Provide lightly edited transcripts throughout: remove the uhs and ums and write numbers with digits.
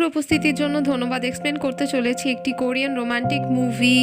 বন্ধুর উপস্থিতির জন্য ধন্যবাদ। এক্সপ্লেন করতে চলেছি একটি কোরিয়ান রোমান্টিক মুভি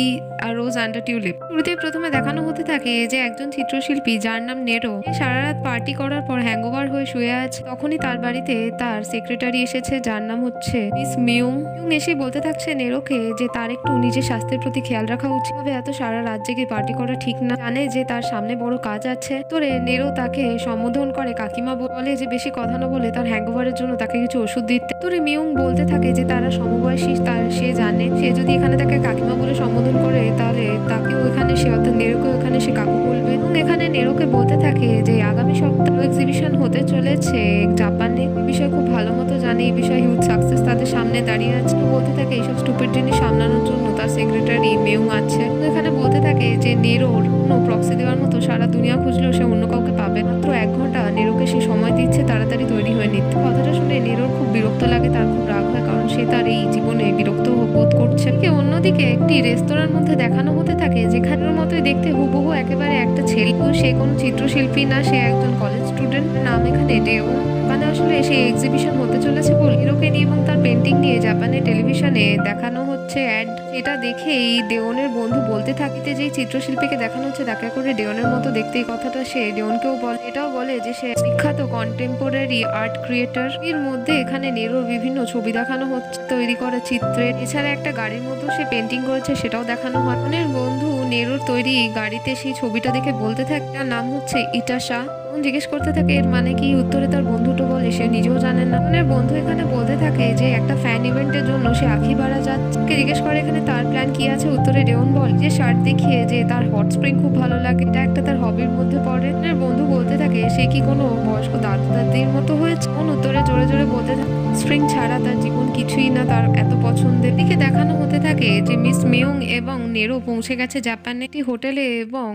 রোজ আন্ডার টিউলিপ। শুরুতে প্রথমে দেখানো হতে থাকে যে একজন চিত্রশিল্পী যার নাম নেরো সারা রাত পার্টি করার পর হ্যাংওভার হয়ে শুয়ে আছে। তখনই তার বাড়িতে তার সেক্রেটারি এসেছে যার নাম হচ্ছে মিস মিউং। এসে বলতে থাকছে নেরোকে যে তার একটু নিজের স্বাস্থ্যের প্রতি খেয়াল রাখা উচিত, তবে এত সারা রাত জেগে পার্টি করা ঠিক না। জানে যে তার সামনে বড় কাজ আছে। তোরে নেরো তাকে সম্বোধন করে কাকিমা, বলে যে বেশি কথা না বলে তার হ্যাংওভারের জন্য তাকে কিছু ওষুধ দিতে। তোরে মিউং বলতে থাকে যে তারা সমবয়সী, তার সে জানে সে যদি এখানে তাকে কাকিমা বলে সম্বোধন করে তাহলে তাকেও এখানে সে অর্থাৎ নেরোকেও এখানে সে কাকু বলবে। এবং এখানে নেরোকে বলতে থাকে যে আগামী সপ্তাহে এক্সিবিশন হতে চলেছে জাপানে। এই বিষয়ে খুব ভালো মতো জানে, এই বিষয়ে হিউজ সাকসেস তাদের সামনে দাঁড়িয়ে আছে। বলতে থাকে এইসব স্টুপিড জিনিস সামলানোর জন্য তার সেক্রেটারি মিউং আছে। এখানে বলতে থাকে যে নেরোর কোনো প্রক্সি দেওয়ার মতো সারা দুনিয়া খুঁজলেও সে অন্য কাউকে পাবে। মাত্র 1 ঘন্টা নেরোকে সে সময় দিচ্ছে তাড়াতাড়ি তৈরি হয়ে নিতে। কথাটা শুনে নেরোর খুব বিরক্ত লাগে, তার খুব রাগ হয়, কারণ সে তার এই জীবনে বিরক্ত বোধ করছে। অন্যদিকে একটি রেস্তোরাঁর মধ্যে দেখানো হতে থাকে যেখানের মতোই দেখতে হুবহু একেবারে একটা ছেলে। সে কোনো চিত্রশিল্পী না, সে একজন কলেজ স্টুডেন্ট। নাম এখানে ডেও। মানে আসলে সেই এক্সিবিশন হতে চলেছে বলে হিরোকে নিয়ে এবং তার পেন্টিং নিয়ে জাপানের টেলিভিশনে দেখানো হচ্ছে অ্যাড। এটা দেখেই দেওনের বন্ধু বলতে থাকিতে যে চিত্রশিল্পীকে দেখানো হচ্ছে দেখা করে দেওনের মতো দেখতে। এই কথাটা সে দেওনকেও বলে। এটাও বলে যে সে বিখ্যাত কন্টেম্পোরারি আর্ট ক্রিয়েটর। এর মধ্যে এখানে নেরোর বিভিন্ন ছবি দেখানো হচ্ছে তৈরি করা চিত্রের। এছাড়া একটা গাড়ির মতো সে পেন্টিং করেছে সেটাও দেখানো হয়। দেওনের বন্ধু নেরোর তৈরি গাড়িতে সেই ছবিটা দেখে বলতে থাকে তার নাম হচ্ছে ইটাশা। জিজ্ঞেস করতে থাকে এর মানে কি। উত্তরে তার বন্ধুটা বলে সে নিজেও জানেন না। বন্ধু এখানে বলতে থাকে যে একটা ফ্যান ইভেন্টের জন্য সে আখিবাড়া যাচ্ছে। জিজ্ঞেস করে এখানে তার প্ল্যান কি আছে। উত্তরে ডেওন বল যে শার্ট দেখিয়ে যে তার হট স্প্রিং খুব ভালো লাগে, এটা একটা তার হবির মধ্যে পড়ে। বন্ধু বলতে থাকে সে কি কোনো বয়স্ক দাদু দাদির মতো হয়েছে। উত্তরে জোরে জোরে বলতে থাকে স্প্রিং ছাড়া তার জীবন কিছুই না, তার এত পছন্দের। দিকে দেখানো হতে থাকে যে মিস মিউং এবং নেরো পৌঁছে গেছে জাপানে একটি হোটেলে এবং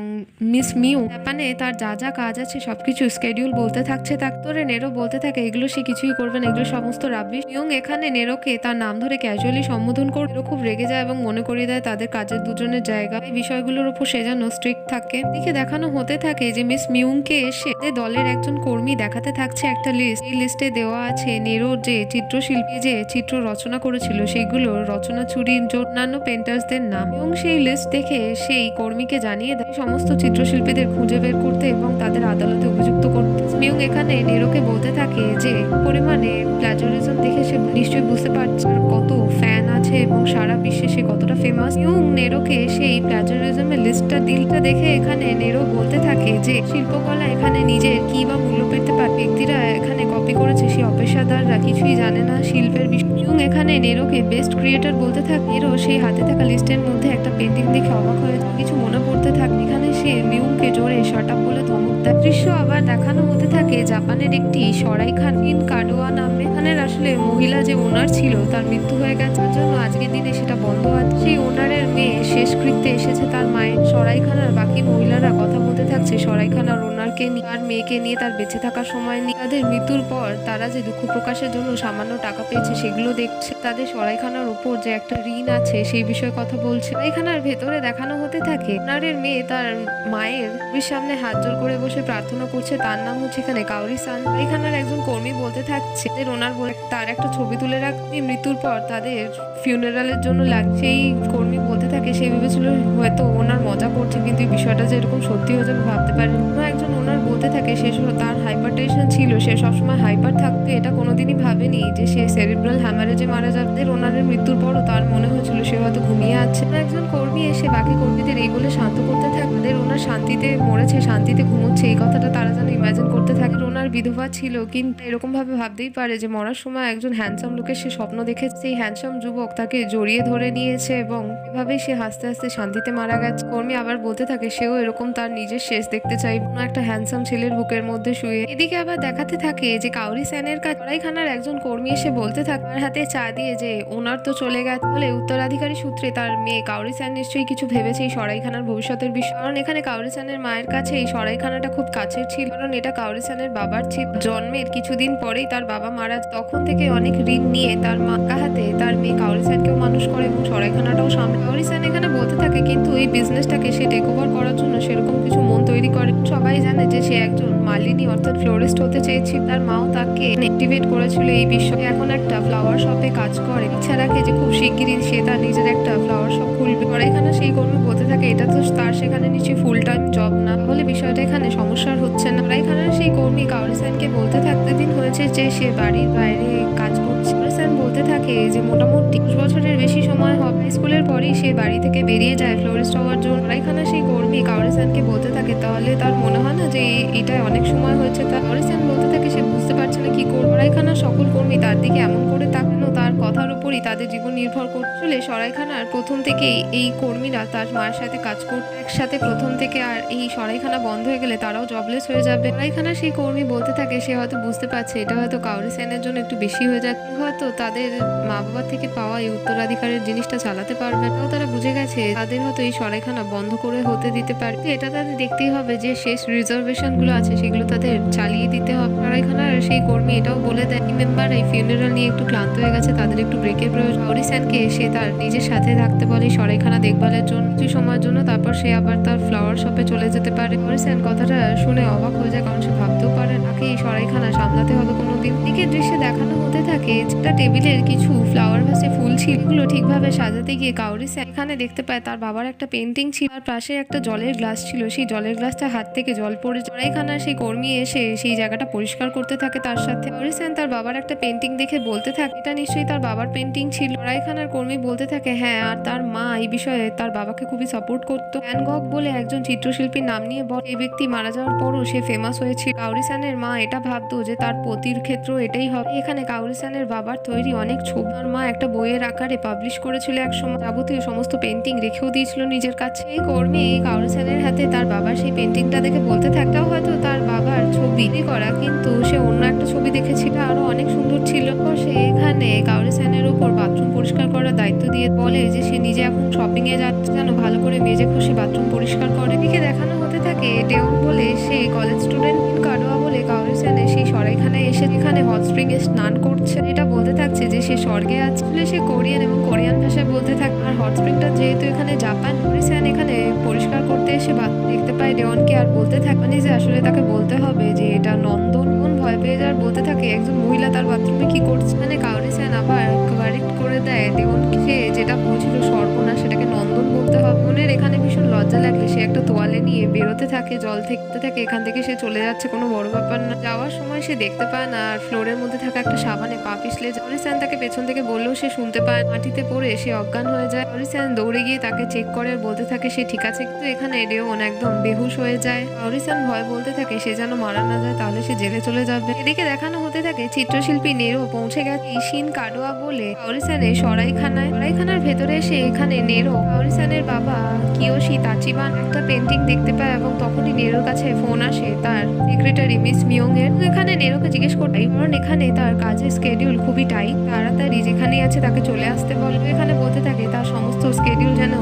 মিস মিউ জাপানে তার যা যা কাজ আছে সবকিছু স্কেডিউল বলতে থাকছে। তারপরে নেরো বলতে থাকে এগুলো সে কিছুই করবে না, এগুলো সমস্ত রাবিশ। মিউং এখানে নেরোকে তার নাম ধরে ক্যাজুয়ালি সম্বোধন করে। নেরো খুব রেগে যায় এবং মনে করিয়ে দেয় তাদের কাজের দুজনের জায়গা। এই বিষয়গুলোর উপর সে যেন স্ট্রিক্ট থাকে। দিকে দেখানো হতে থাকে যে মিস মিউংকে এসে দলের একজন কর্মী দেখাতে থাকছে একটা লিস্ট। এই লিস্টে দেওয়া আছে নেরোর যে চিত্রশিল্পী যে চিত্র রচনা করেছিল সেগুলো রচনা চুরির অন্যান্য পেন্টার্সদের নাম। এবং সেই লিস্ট দেখে সেই কর্মীকে জানিয়ে দেয় সমস্ত চিত্রশিল্পীদের খুঁজে বের করতে এবং তাদের আদালতে অভিযুক্ত করতে। মিউং এখানে নেরোকে বলতে থাকে যে পরিমাণে প্লাজারিজম দেখে সে নিশ্চয়ই বুঝতে পারছে কত ফ্যান আছে এবং সারা বিশ্বে সে কতটা ফেমাস। মিউং নেরোকে সেই প্লাজারিজমের লিস্টটা দিলটা দেখে এখানে নেরো বলতে থাকে যে শিল্পকলা এখানে নিজের কি বা মূল্য পেতে পারে। ব্যক্তিরা এখানে কপি করেছে, সে অপেশাদাররা কিছুই জানে না শিল্পের বিষয়। মিউং এখানে নেরোকে বেস্ট ক্রিয়েটর বলতে থাকে। নেরো সেই হাতে থাকা লিস্টের মধ্যে একটা পেন্টিং দেখে অবাক হয়ে কিছু মনে পড়তে থাকে। এখানে সে মিউংকে জোরে শাট আপ বলে ধমক দেয়। দৃশ্য আবার দেখানো হতে থাকে জাপানের একটি সরাইখানা কাডোয়া নামে। এখানের আসলে মহিলা যে ওনার ছিল তার মৃত্যু হয়ে গেছে, তার জন্য আজকের দিনে সেটা বন্ধ আছে। সেই ওনারের মেয়ে শেষকৃত্যে এসেছে তার মায়ের। সরাইখানার বাকি মহিলারা কথা বলতে থাকছে সরাইখানার ওনারকে নিয়ে, তার মেয়েকে নিয়ে, তার বেঁচে থাকার সময় নিয়ে। তাদের মৃত্যুর পর তারা যে দুঃখ প্রকাশের জন্য সামান্য টাকা পেয়েছে সেগুলো দেখছে। তাদের সরাইখানার উপর যে একটা ঋণ আছে সেই বিষয়ে কথা বলছে। সরাইখানার ভেতরে দেখানো হতে থাকে ওনারের মেয়ে তার মায়ের সামনে হাত জোর করে বসে প্রার্থনা করছে। তার নাম হচ্ছে এখানে কাউরি সান। এখানের একজন কর্মী বলতে থাকছে ওনার তার একটা ছবি তুলে রাখতে মৃত্যুর পর তাদের ফিউনারালের জন্য লাগে। সেই কর্মী বলতে থাকে সে ভেবেছিল হয়তো ওনার মজা করছে, কিন্তু এই বিষয়টা যে এরকম সত্যি হয়ে যাবে ভাবতে পারেন। একজন ওনার বলতে থাকে সে তার হাইপারটেনশন ছিল, সে সবসময় হাইপার থাকতো, এটা কোনোদিনই ভাবেনি যে সে সেরিব্রাল হ্যামারেজে মারা যাবে। ওনারের মৃত্যুর পরও তার মনে হয়েছিল সে হয়তো ঘুমিয়ে আছে। একজন কর্মী এসে বাকি কর্মীদের এই বলে শান্ত করতে থাকে ওনার শান্তিতে মরেছে, শান্তিতে ঘুমোচ্ছে, এই কথাটা তারা যেন ইমাজিন করতে থাকে। ওনার বিধবা ছিল, কিন্তু এরকম ভাবে ভাবতেই পারে যে মরার সময় একজন হ্যান্ডসাম লোকের সে স্বপ্ন দেখেছে। সেই হ্যান্ডসাম যুবক তাকে জড়িয়ে ধরে নিয়েছে এবং এভাবেই সে হাসতে হাসতে শান্তিতে মারা গেছে। কর্মী আবার বলতে থাকে সেও এরকম তার নিজের শেষ দেখতে চাই একটা হ্যান্ডসাম ছেলের বুকের মধ্যে শুয়ে। এদিকে আবার দেখাতে থাকে যে কাউরি স্যানের কাছে সরাইখানার একজন কর্মী এসে বলতে থাকে তার হাতে চা দিয়ে যে ওনার তো চলে গেছে, বলে উত্তরাধিকারী সূত্রে তার মেয়ে কাউরি স্যান নিশ্চয়ই কিছু ভেবেছে এই সরাইখানার ভবিষ্যতের বিষয়। কারণ এখানে কাউরি স্যানের মায়ের কাছে এই সরাইখানাটা খুব কাছের ছিল, কারণ এটা কাউরি স্যানের বাবার পারছিল। জন্মের কিছুদিন পরেই তার বাবা মারা যায়। তখন থেকে অনেক ঋণ নিয়ে তার মা হাতে তার মেয়ে কাওরি সেনকেও মানুষ করে এবং সরাইখানাটাও সামলে। কাওরি সেন এখানে বলতে থাকে কিন্তু এই বিজনেসটাকে সে টেক ওভার করার জন্য সেরকম কিছু মন তৈরি করে। সবাই জানে যে সে একজন মালিনী অর্থাৎ ফ্লোরিস্ট হতে চেয়েছিল। তার মাও তাকে মোটিভেট করেছিল এই বিষয়ে। এখন একটা ফ্লাওয়ার শপে কাজ করে, ইচ্ছা রাখে যে খুব শিগগিরই সে তার নিজের একটা ফ্লাওয়ার শপ খুলবে। সরাইখানা সেই কর্মী বলতে থাকে এটা তো তার সেখানে নিশ্চয়ই ফুল টাইম জব না, তাহলে বিষয়টা এখানে সমস্যার হচ্ছে না। সরাইখানার সেই কর্মী কাওরি সেনকে বলতে থাকতে দিন হয়েছে যে সে বাড়ির বাইরে কাজ করছে। কাওরি সেন বলতে থাকে যে মোটামুটি 10 বছরের বেশি সময় হবে। স্কুলের পরেই সে বাড়ি থেকে বেরিয়ে যায় ফ্লোরিস্ট হওয়ার জন্য। সরাইখানা সেই কর্মী কাওরি সেনকে বলতে থাকে তাহলে তার মনে হয় না যে এটা অনেক সময় হয়েছে। তা কাওরি সেন বলতে থাকে সে বুঝতে পারছে না কি করবে। সরাইখানার সকল কর্মী তার দিকে এমন করে তাকানো, তার কথার উপরই তাদের জীবন নির্ভর করছিল। সরাইখানার প্রথম থেকেই এই কর্মীরা তার মায়ের সাথে কাজ করতে একসাথে প্রথম থেকে, আর এই সরাইখানা বন্ধ হয়ে গেলে তারাও জবলেস হয়ে যাবে। সরাইখানার সেই কর্মী বলতে থাকে সে হয়তো বুঝতে পারছে এটা হয়তো কাওরি সেনের জন্য একটু বেশি হয়ে যাচ্ছে, হয়তো তাদের মা বাবা থেকে পাওয়া এই উত্তরাধিকারের জিনিসটা চালাতে পারবে না। তারা বুঝে গেছে তাদের হয়তো এই সরাইখানা বন্ধ করে হতে দিতে পারে। এটা তাদের দেখতেই হবে যে শেষ রিজার্ভেশন গুলো আছে সেগুলো তাদের চালিয়ে দিতে হবে। সরাইখানার সেই কর্মী এটাও বলে দেয় মেম্বার এই ফিউনারাল নিয়ে একটু ক্লান্ত হয়ে গেছে, তাদের একটু ব্রেকের প্রয়োজন। কাওরি সেনকে সে তার নিজের সাথে থাকতে বলে সরাইখানা দেখভালের জন্য কিছু সময়ের জন্য, তারপর সে আবার তার ফ্লাওয়ার শপে চলে যেতে পারে। কাওরি সেন কথাটা শুনে অবাক হয়ে যায়, কারণ সে ভাবতেও পারে তাকে এই সরাইখানা সামলাতে হবে কোনোদিন। দিকে দৃশ্যে দেখানো হতে থাকে একটা টেবিলের কিছু ফ্লাওয়ার ভাসে ফুল ছিল, এগুলো ঠিকভাবে সাজাতে গিয়ে কাওরি সেন এখানে দেখতে পায় তার বাবার একটা পেন্টিং ছিল, তার পাশে একটা জলের গ্লাস ছিল, সেই জলের গ্লাসটা হাত থেকে জল পড়ে। সরাইখানার সেই কর্মী এসে সেই জায়গাটা পরিষ্কার করতে থাকে তার সাথে। কাওরি সেন তার বাবার একটা পেন্টিং দেখে বলতে থাকে এটা নিশ্চয়ই তার বাবার পেন্টিং ছিল। সরাইখানার কর্মী বলতে থাকে হ্যাঁ, আর তার মা এই বিষয়ে তার বাবাকে খুবই সাপোর্ট করতো। ভ্যান গগ বলে একজন চিত্রশিল্পীর নাম নিয়ে বলে এই ব্যক্তি মারা যাওয়ার পরও সে ফেমাস হয়েছিল। কাওরি সেনের মা এটা ভাবতো যে তার পতির ক্ষেত্রেও এটাই হবে। এখানে কাওরি সেনের বাবার তৈরি অনেক ছবি আর মা একটা বইয়ের আকারে পাবলিশ করেছিল এক সময়, যাবতীয় সমস্ত পেন্টিং রেখেও দিয়েছিল নিজের কাছে। এই কর্মী কাওরি সেনের হাতে তার বাবার সেই পেন্টিংটা দেখে বলতে থাকতেও হয়তো তার বাবার ছবি করা, কিন্তু সে অন্য একটা ছবি দেখেছিল আরো অনেক সুন্দর ছিল। সে এখানে কাওরি সেনের উপর বাথরুম পরিষ্কার করার দায়িত্ব দিয়ে বলে যে সে নিজে এখন শপিং এ যাচ্ছে, যেন ভালো করে মেজে খুশি বাথরুম পরিষ্কার করে। এদিকে দেখানো হতে থাকে ডেওন বলে সে কলেজ স্টুডেন্ট কাডোয়া বলে কাওরি সেন সেই সরাইখানায় এসে এখানে হট স্প্রিং এ স্নান করছে। এটা বলতে থাকছে যে সে স্বর্গে আছে। সে কোরিয়ান এবং কোরিয়ান ভাষায় বলতে থাকে। আর হট স্প্রিংটা যেহেতু এখানে জাপান, কাওরি সেন এখানে পরিষ্কার করতে এসে দেখতে পায় ডেওনকে আর বলতে থাকে যে আসলে তাকে বলতে হবে যে এটা নন্দন। ভয় পেয়ে যাওয়ার বলতে থাকে একজন মহিলা তার বাথরুমে কি করছে। মানে কাওরি সেন আবার কারেক্ট করে দেয় দেওনকে, যেটা বলছিল সর্বনাশ সেটাকে নন্দন বলতে হবে। মনের এখানে ভীষণ লজ্জা লাগলে সে একটা তোয়ালে নিয়ে বেরোতে থাকে, জল থেকে থাকে এখান থেকে সে চলে যাচ্ছে, কোনো বড় ব্যাপার না। যাওয়ার সময় সে দেখতে পায় না আর ফ্লোরের মধ্যে থাকা একটা সাবানে পা পিছলে যায়। কাওরি সেন তাকে পেছন থেকে বললেও সে শুনতে পায়, মাটিতে পড়ে সে অজ্ঞান হয়ে যায়। কাওরি সেন দৌড়ে গিয়ে তাকে চেক করে আর বলতে থাকে সে ঠিক আছে, কিন্তু এখানে ডেওন একদম বেহুশ হয়ে যায়। কাওরি সেন ভয় বলতে থাকে সে যেন মারা না যায়, তাহলে সে জেলে চলে যাবে। এদিকে দেখানো হতে থাকে চিত্রশিল্পী নেরো পৌঁছে গেছে ইশিন কাডোয়া বলে কাওরি সেনের সরাইখানায়। সরাইখানার ভেতরে এসে এখানে নেরো কাওরি সেনের বাবা কিয়োশি তাচিবান একটা পেন্টিং দেখতে পায় এবং তখনই নেরোর কাছে ফোন আসে তার সেক্রেটারি মিস মিয়ং এর। এখানে নেরোকে জিজ্ঞেস করতে কারণ এখানে তার কাজের স্কেডিউল খুবই টাইট, তাড়াতাড়ি যেখানেই আছে তাকে চলে আসতে বলে। এখানে বলতে থাকে তার সমস্ত স্কেডিউল যেন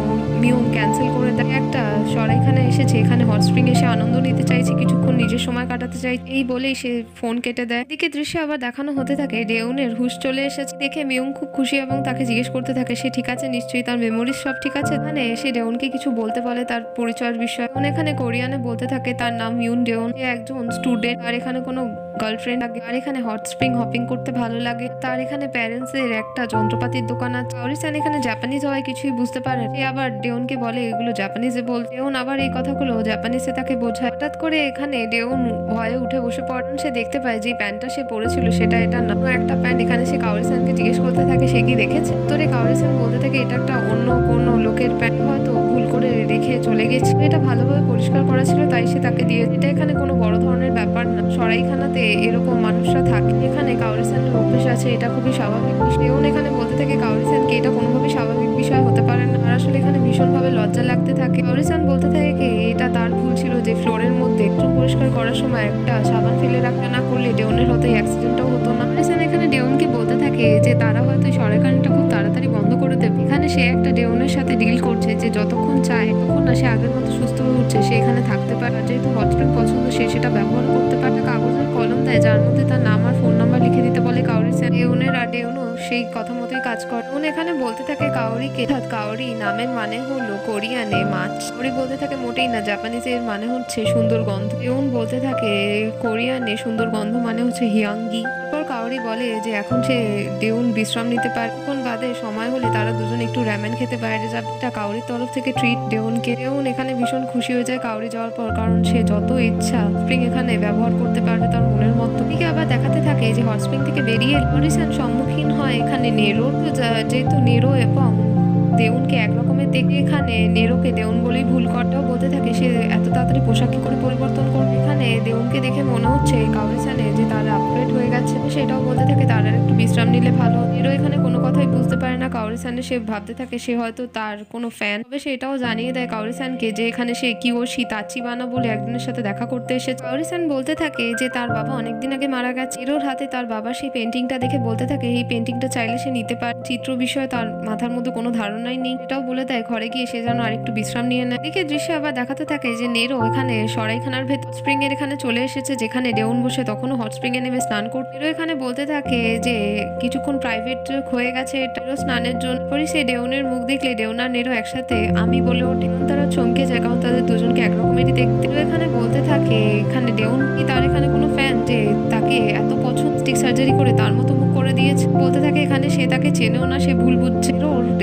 মিয়ং ক্যান্সেল করে দেয়। একটা সরাইখানা এসেছে, এখানে হট স্প্রিং এসে আনন্দ নিতে চাইছে, কিছুক্ষণ নিজের সময় কাটাতে চাই, এই বলেই সে ফোন কেটে দেয়। এদিকে দৃশ্যে আবার দেখানো হতে থাকে ডেউনের হুশ চলে এসেছে দেখে মিয়ং খুব খুশি এবং তাকে জিজ্ঞেস করতে থাকে সে ঠিক আছে নিশ্চয়ই, তার মেমোরিজ সব ঠিক আছে। এখানে সে ডেউনকে কিছু বলতে বলে তার পরিচয়ের বিষয়। এখানে কোরিয়ানে বলতে থাকে তার নাম ইউন ডেউন, একজন স্টুডেন্ট আর এখানে কোনো গার্লফ্রেন্ড লাগে, আর এখানে হট স্প্রিং হপিং করতে ভালো লাগে। তার এখানে প্যারেন্টস এর একটা যন্ত্রপাতির দোকান আছে। কাওরি সেন এখানে জাপানিজ হওয়ায় কিছুই বুঝতে পারে। সে আবার ডেউনকে বলে এগুলো জাপানিজে বল। ডেউন আবার এই কথাগুলো জাপানিজে তাকে বোঝায়। হঠাৎ করে এখানে ডেউন ভয়ে উঠে বসে পড়ে। সে দেখতে পায় যে প্যান্টটা সে পরেছিল সেটা এটা না, একটা প্যান্ট। এখানে সে কাওরি সেনকে জিজ্ঞেস করতে থাকে সে কি দেখেছে। তোরে কাওরি সেন বলতে থাকে এটা একটা অন্য কোনো লোকের প্যান্ট, হয়তো ভুল করে রেখে চলে গেছে, এটা ভালোভাবে পরিষ্কার করা ছিল তাই সে তাকে দিয়ে। এটা এখানে কোনো বড় ধরনের ব্যাপার না, সরাইখানাতে এরকম মানুষরা থাকে, এখানে কাওরি সেনের অভ্যেস আছে, এটা খুবই স্বাভাবিক। ডেউন এখানে বলতে থাকে কাওরি সেনকে এটা কোনোভাবেই স্বাভাবিক বিষয় হতে পারে না, আর আসলে এখানে ভীষণভাবে লজ্জা লাগতে থাকে। কাওরি সেন বলতে থাকে এটা তার ভুল ছিল যে ফ্লোরের মধ্যে একটু পরিষ্কার করার সময় একটা সাবান ফেলে রাখতে না করলে ডেউনের হয়তো অ্যাক্সিডেন্টটাও হতো না। কাওরি সেন এখানে ডেউনকে বলতে থাকে যে তারা হয়তো সরাইখানাটা খুব তাড়াতাড়ি বন্ধ করে দেবে। এখানে সে একটা ডেউনের সাথে ডিল করছে যে যতক্ষণ চায় তখন না সে আগের মতো সুস্থ হয়ে উঠছে সে এখানে থাকতে পারে, আর যেহেতু হট স্প্রিং পছন্দ সে সেটা ব্যবহার করতে পারে। কাগজের কলম দেয়, যার মধ্যে তার নাম আর ফোন নাম্বার লিখে দিতে বলে কাউরি স্যান। ডেউনের আর ডেউনও সেই কথা মতোই কাজ করে। ডেউন এখানে বলতে থাকে কাওরিকে, অর্থাৎ কাওরি নামের মানে হলো কোরিয়ানে মাছ। কাওরি বলতে থাকে মোটেই না, জাপানিজে এর মানে হচ্ছে সুন্দর গন্ধ। ডেউন বলতে থাকে কোরিয়ানে সুন্দর গন্ধ মানে হচ্ছে হিয়াঙ্গি। তারপর কাওরি বলে যে এখন সে ডেউন বিশ্রাম নিতে পারে, তখন বাদে সময় হলে তারা দুজন একটু র্যামেন খেতে বাইরে যাবে। এটা কাওরির তরফ থেকে ট্রিট ডেউনকে। ডেউন এখানে ভীষণ খুশি হয়ে যায় কাওরি যাওয়ার পর, কারণ সে যত ইচ্ছা স্প্রিং এখানে ব্যবহার করতে পারবে তার মনের মতো। দিকে আবার দেখাতে থাকে যে হট স্প্রিং থেকে বেরিয়ে মরিসন সম্মুখীন হয় এখানে নেরোর। যেহেতু নেরো এবং দেউনকে একরকমের দেখে এখানে নেরোকে দেউন বলেই ভুল করতেও বলতে থাকে সে এত তাড়াতাড়ি পোশাক কি করে পরিবর্তন করবে। এখানে দেউনকে দেখে মনে হচ্ছে কাওরিসানে যে তার আপগ্রেড হয়ে গেছে, সেটাও বলতে থাকে তার আর একটু বিশ্রাম নিলে ভালো। নেরো এখানে কোনো কথাই বুঝতে পারে না কাওরিসানে। সে ভাবতে থাকে সে হয়তো তার কোনো ফ্যান হবে। সে এটাও জানিয়ে দেয় কাওরিসানকে যে এখানে সে কিওশি তাচিবানা বলে একজনের সাথে দেখা করতে এসেছে। কাওরিসান বলতে থাকে যে তার বাবা অনেকদিন আগে মারা গেছে। নেরোর হাতে তার বাবা সেই পেন্টিংটা দেখে বলতে থাকে এই পেন্টিংটা চাইলে সে নিতে পারে। চিত্র বিষয়ে তার মাথার মধ্যে কোনো ধারণাই নেই। এটাও বলে দেয় ঘরে গিয়ে সে যেন আরেকটু বিশ্রাম নিয়ে নেয়। এদিকে দৃশ্যে আবার দেখাতে থাকে যে নেরো এখানে সরাইখানার ভেতর স্প্রিং এর এখানে চলে এসেছে, যেখানে ডেউন বসে তখনও হট স্প্রিং এ নেমে স্নান করতে। নেরো এখানে বলতে থাকে যে কিছুক্ষণ প্রাইভেট হয়ে গেছে নেরো স্নানের জন্য। পরে সে ডেউনের মুখ দেখলে ডেউন আর নেরো একসাথে আমি বলে ওঠে। তারা চমকে যায় কারণ তাদের দুজনকে একরকমেরই দেখতে। এখানে বলতে থাকে এখানে ডেউন কি তার এখানে কোনো ফ্যান যে তাকে এত পছন্দ সার্জারি করে তার মতো মুখ করে দিয়েছে। বলতে থাকে এখানে সে তাকে চেনেও না, সে ভুল বুঝছে।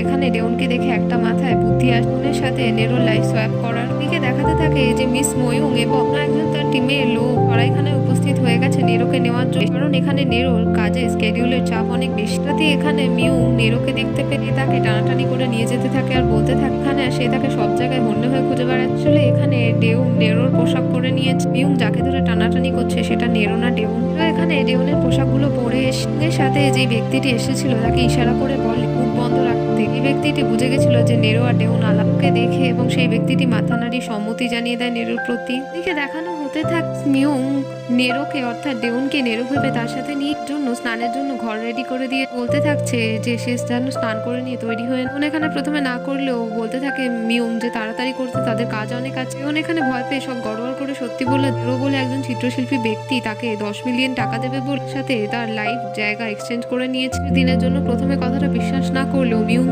এখানে ডেউনকে দেখে একটা মাথায় বুদ্ধি আসনের সাথে নেরোর লাইফ সোয়াপ করার দিকে দেখাতে থাকে যে মিস ময়ুং এবং একজন তার টিমের লোক সরাইখানায় উপস্থিত হয়ে গেছে নেরোকে নেওয়ার জন্য, কারণ এখানে নেরোর কাজে স্কেডিউলের চাপ অনেক বেশি। তাতে এখানে মিউং নেরোকে দেখতে পেয়ে তাকে টানাটানি করে নিয়ে যেতে থাকে আর বলতে থাকে এখানে সে তাকে সব জায়গায় হন্যে হয়ে খুঁজে বেড়াচ্ছে। আসলে এখানে ডেউন নেরোর পোশাক পরে নিয়েছে। মিউং যাকে ধরে টানাটানি করছে সেটা নেরো না ডেউন। এখানে ডেউনের পোশাকগুলো পরে এর সাথে যে ব্যক্তিটি এসেছিল তাকে ইশারা করে বলে মুখ বন্ধ রাখতে। এই ব্যক্তিটি বুঝে গেছিল যে নেরো আর ডেউন আলাপকে দেখে এবং সেই ব্যক্তিটি মাথা নাড়িয়ে সম্মতি জানিয়ে দেয় নেরোর প্রতি। দিকে দেখানো হতে থাকে মিউং নেরোকে অর্থাৎ ডেউনকে নেরো ভেবে তার সাথে নিয়ে জন্য স্নানের জন্য ঘর রেডি করে দিয়ে বলতে থাকছে যে সে যেন স্নান করে নিয়ে তৈরি হয়ে। এখানে প্রথমে না করলেও বলতে থাকে মিউং যে তাড়াতাড়ি করতে, তাদের কাজ অনেক আছে। এখানে ভয় পেয়ে সব গড়বড় করে সত্যি বললে নেরো বলে একজন চিত্রশিল্পী ব্যক্তি তাকে 10 মিলিয়ন টাকা দেবে বলে সাথে তার লাইফ জায়গা এক্সচেঞ্জ করে নিয়েছে দিনের জন্য। প্রথমে কথাটা বিশ্বাস না করলেও মিউং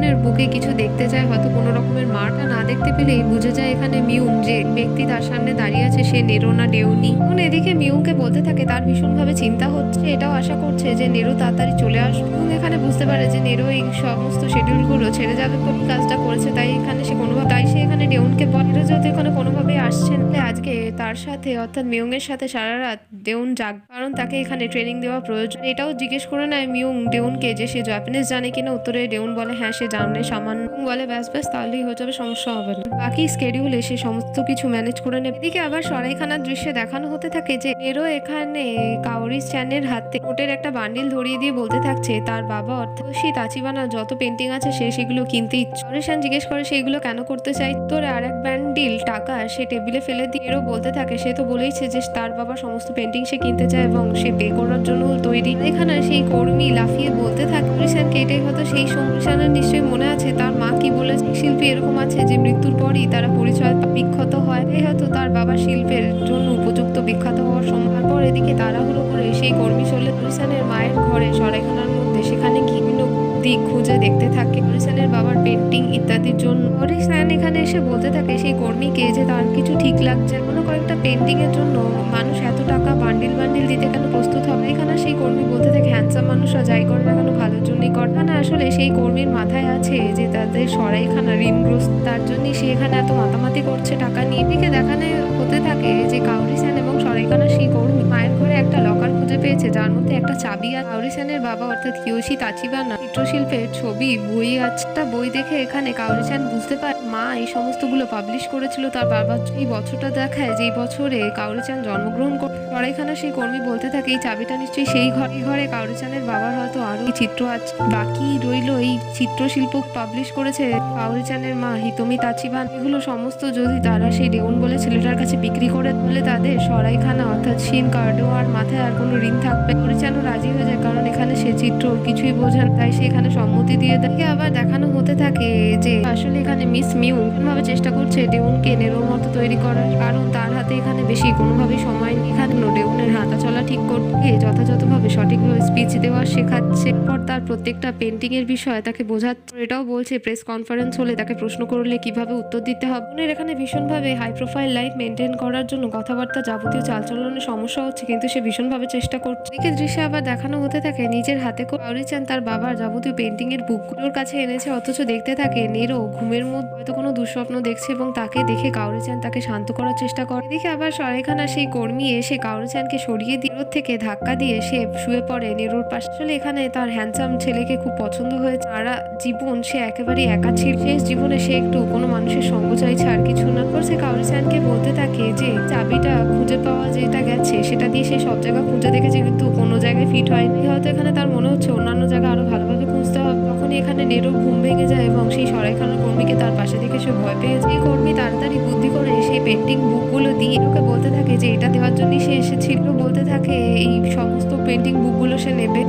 এর বুকে কিছু দেখতে চায়, হয়তো কোনো রকমের মারটা না দেখতে পেলেই বুঝে যায় এখানে মিউং যে ব্যক্তি তার সামনে দাঁড়িয়ে আছে সে নেরো না ডেউনি। এদিকে মিউংকে বলতে থাকে তার ভীষণভাবে চিন্তা হচ্ছে, এটাও আশা করছে যে নেরো তাড়াতাড়ি চলে আসবে। মিউং এখানে বুঝতে পারে যে নেরো এই সমস্ত শিডিউল গুলো ছেড়ে যাবে বলে কাজটা করেছে, তাই এখানে সে কোনোভাবে সে এখানে ডেউনকে বলে যেহেতু এখানে কোনোভাবেই আসছেন আজকে তার সাথে অর্থাৎ মিউং এর সাথে সারা রাত ডেউন যাক, কারণ তাকে এখানে ট্রেনিং দেওয়া প্রয়োজন। এটাও জিজ্ঞেস করে নেয় মিউং ডেউনকে যে সে জাপানিজ জানে কিনা। উত্তরে ডেউন বলে হ্যাঁ সে জানে সামান্য। বলে ব্যাস ব্যাস তাহলেই হয়ে যাবে, সমস্যা হবে না। বাকি স্কেডিউলে সে সমস্ত কিছু ম্যানেজ করে নেবে। এদিকে আবার সরাইখানার দৃশ্যে দেখানো হতে থাকে যে নেরো এখানে কাওরি চ্যানের হাতে নোটের একটা বান্ডিল ধরিয়ে দিয়ে বলতে থাকছে তার বাবা অর্থাৎ তাচিবানা যত পেন্টিং আছে সে সেগুলো কিনতে ইচ্ছে। কাওরি-সান জিজ্ঞেস করে সেইগুলো কেন করতে চাই। তোরে আরেক বান্ডিল টাকা সে টেবিলে ফেলে দিয়ে নেরো বলতে থাকে সে তো বলেইছে যে তার বাবা সমস্ত পেন্টিং সে কিনতে চায় এবং সে পে করার জন্য তৈরি। এখানে সেই কর্মী লাফিয়ে বলতে থাকে কাওরি-সানকে এটাই হয়তো সেই সংসারের নিশ্চয়ই মনে আছে তার মা কি বলেছে। শিল্পী এরকম আছে যে মৃত্যুর পরই তারা পরিচয় বিখ্যাত হয়, এই হয়তো তার বাবা শিল্পের জন্য উপযুক্ত বিখ্যাত হওয়ার সময়। তারপর এদিকে তাড়াহুড়ো করে সেই কর্মী চলে কাওরি-সানের মায়ের ঘরে সরাইখানার মধ্যে, সেখানে বিভিন্ন দিক খুঁজে দেখতে থাকে কাওরি-সানের বাবার পেন্টিং ইত্যাদির জন্য। কাওরি-সান এখানে এসে বলতে থাকে সেই কর্মীকে যে তার কিছু ঠিক লাগছে, কোনো কয়েকটা পেন্টিং এর জন্য মানুষ এত টাকা বান্ডিল বান্ডিল দিতে কেন প্রস্তুত হবে। এখানে সেই কর্মী বলতে থাকে হ্যান্ডসাম মানুষরা যাই করে না কেন ভালোর জন্যই করে না। আসলে সেই কর্মীর মাথায় আছে যে তাদের সরাইখানা ঋণগ্রস্ত, তার জন্যই সে এখানে এত মাতামাতি করছে টাকা নিয়ে। এদিকে দেখানো হতে থাকে যে কাওরি-সান এবং সরাইখানা সেই কর্মী মায়ের ঘরে একটা লকার খুঁজে পেয়েছে যার মধ্যে একটা চাবি আর কাওরি-সানের বাবা অর্থাৎ কিওশি তাচিবানা চিত্রশিল্পের ছবি বই আছে। একটা বই দেখে এখানে কাওরি-সান বুঝতে পারে মা এই সমস্তগুলো পাবলিশ করেছিল তার বাবার। এই বছরটা দেখায় যেই বছরে কাওরি-সান জন্মগ্রহণ করে। সরাইখানা সেই কর্মী বলতে থাকে এই চাবিটা নিশ্চয়ই সেই ঘরে কাওরি-সানের বাবার হয়তো আরো চিত্র আছে। বাকি রইল এই চিত্রশিল্প পাবলিশ করেছে কাওরি-সানের মা হিতোমি তাচিবানা। এগুলো সমস্ত যদি তারা সেই ডেউন বলে ছেলেটার কাছে বিক্রি করে তাহলে তাদের সরাইখানা অর্থাৎ শিন কার্ডো আর মাথায় আর কোনো ঋণ থাকবে। কাওরি-সানও রাজি হয়ে যায় কারণ এখানে সে চিত্র কিছুই বোঝেন, তাই সে এখানে সম্মতি দিয়ে দেয়। আবার দেখানো হতে থাকে যে আসলে এখানে মিস মিউ ভাবে চেষ্টা করছে ডেউনকে নেরোর মতো তৈরি করার, কারণ তার হাতে এখানে বেশি কোনোভাবেই সময় নেই। এখানে ডেউনের হাঁটা চলা ঠিক করতে যথাযথভাবে সঠিকভাবে স্পিচ দেওয়া শেখাচ্ছে, পর তার প্রত্যেকটা পেন্টিং এর বিষয়ে তাকে বোঝাচ্ছে। এটাও বলছে প্রেস কনফারেন্স হলে তাকে প্রশ্ন করলে কিভাবে উত্তর দিতে হবে। ওনার এখানে ভীষণভাবে হাই প্রোফাইল লাইফ মেনটেন করার জন্য কথাবার্তা যাবতীয় চালচলনের সমস্যা হচ্ছে, কিন্তু সে ভীষণভাবে চেষ্টা করছে। এদিকে দৃশ্যে আবার দেখানো হতে থাকে নিজের হাতে কাওরি-চান তার বাবার যাবতীয় পেন্টিং এর বুকগুলোর কাছে এনেছে, অথচ দেখতে থাকে নেরো ঘুমের মধ্যে হয়তো কোনো দুঃস্বপ্ন দেখছে এবং তাকে দেখে কাওরি-চান তাকে শান্ত করার চেষ্টা করে। এদিকে আবার সরাইখানা সেই কর্মী এসে কাওরি-চানকে সরিয়ে দিয়ে থেকে ধাক্কা দিয়ে সে শুয়ে পড়ে নেরোর পাশে। আসলে এখানে তার হ্যান্ডসাম ছেলেকে খুব পছন্দ হয়েছে। সারা জীবন সে একেবারেই একা ছিল, শেষ জীবনে সে একটু কোনো মানুষের সঙ্গ চাইছে, আর কিছু না। সে কাওরি-চানকে বলতে থাকে যে চাবিটা খুঁজে পাওয়া যেটা গেছে সেটা দিয়ে সে সব জায়গা খুঁজে দেখেছে, কিন্তু কোনো জায়গায় ফিট হয়নি। হয়তো এখানে তার মনে হচ্ছে অন্যান্য জায়গা আরো ভালোভাবে খুঁজতে হবে। তখনই এখানে নেরোর ঘুম ভেঙে যায় এবং সেই সরাইখানার কর্মীকে তার পাশে দেখে সে ভয় পেয়ে যায়। এই কর্মী তাড়াতাড়ি বুদ্ধি করে সেই পেন্টিং বুকগুলো দিয়ে ওকে বলতে থাকে যে এটা দেওয়ার জন্যই সে এসেছিল। বলতে থাকে এই সমস্ত পেন্টিং বুকগুলো সে নেবে,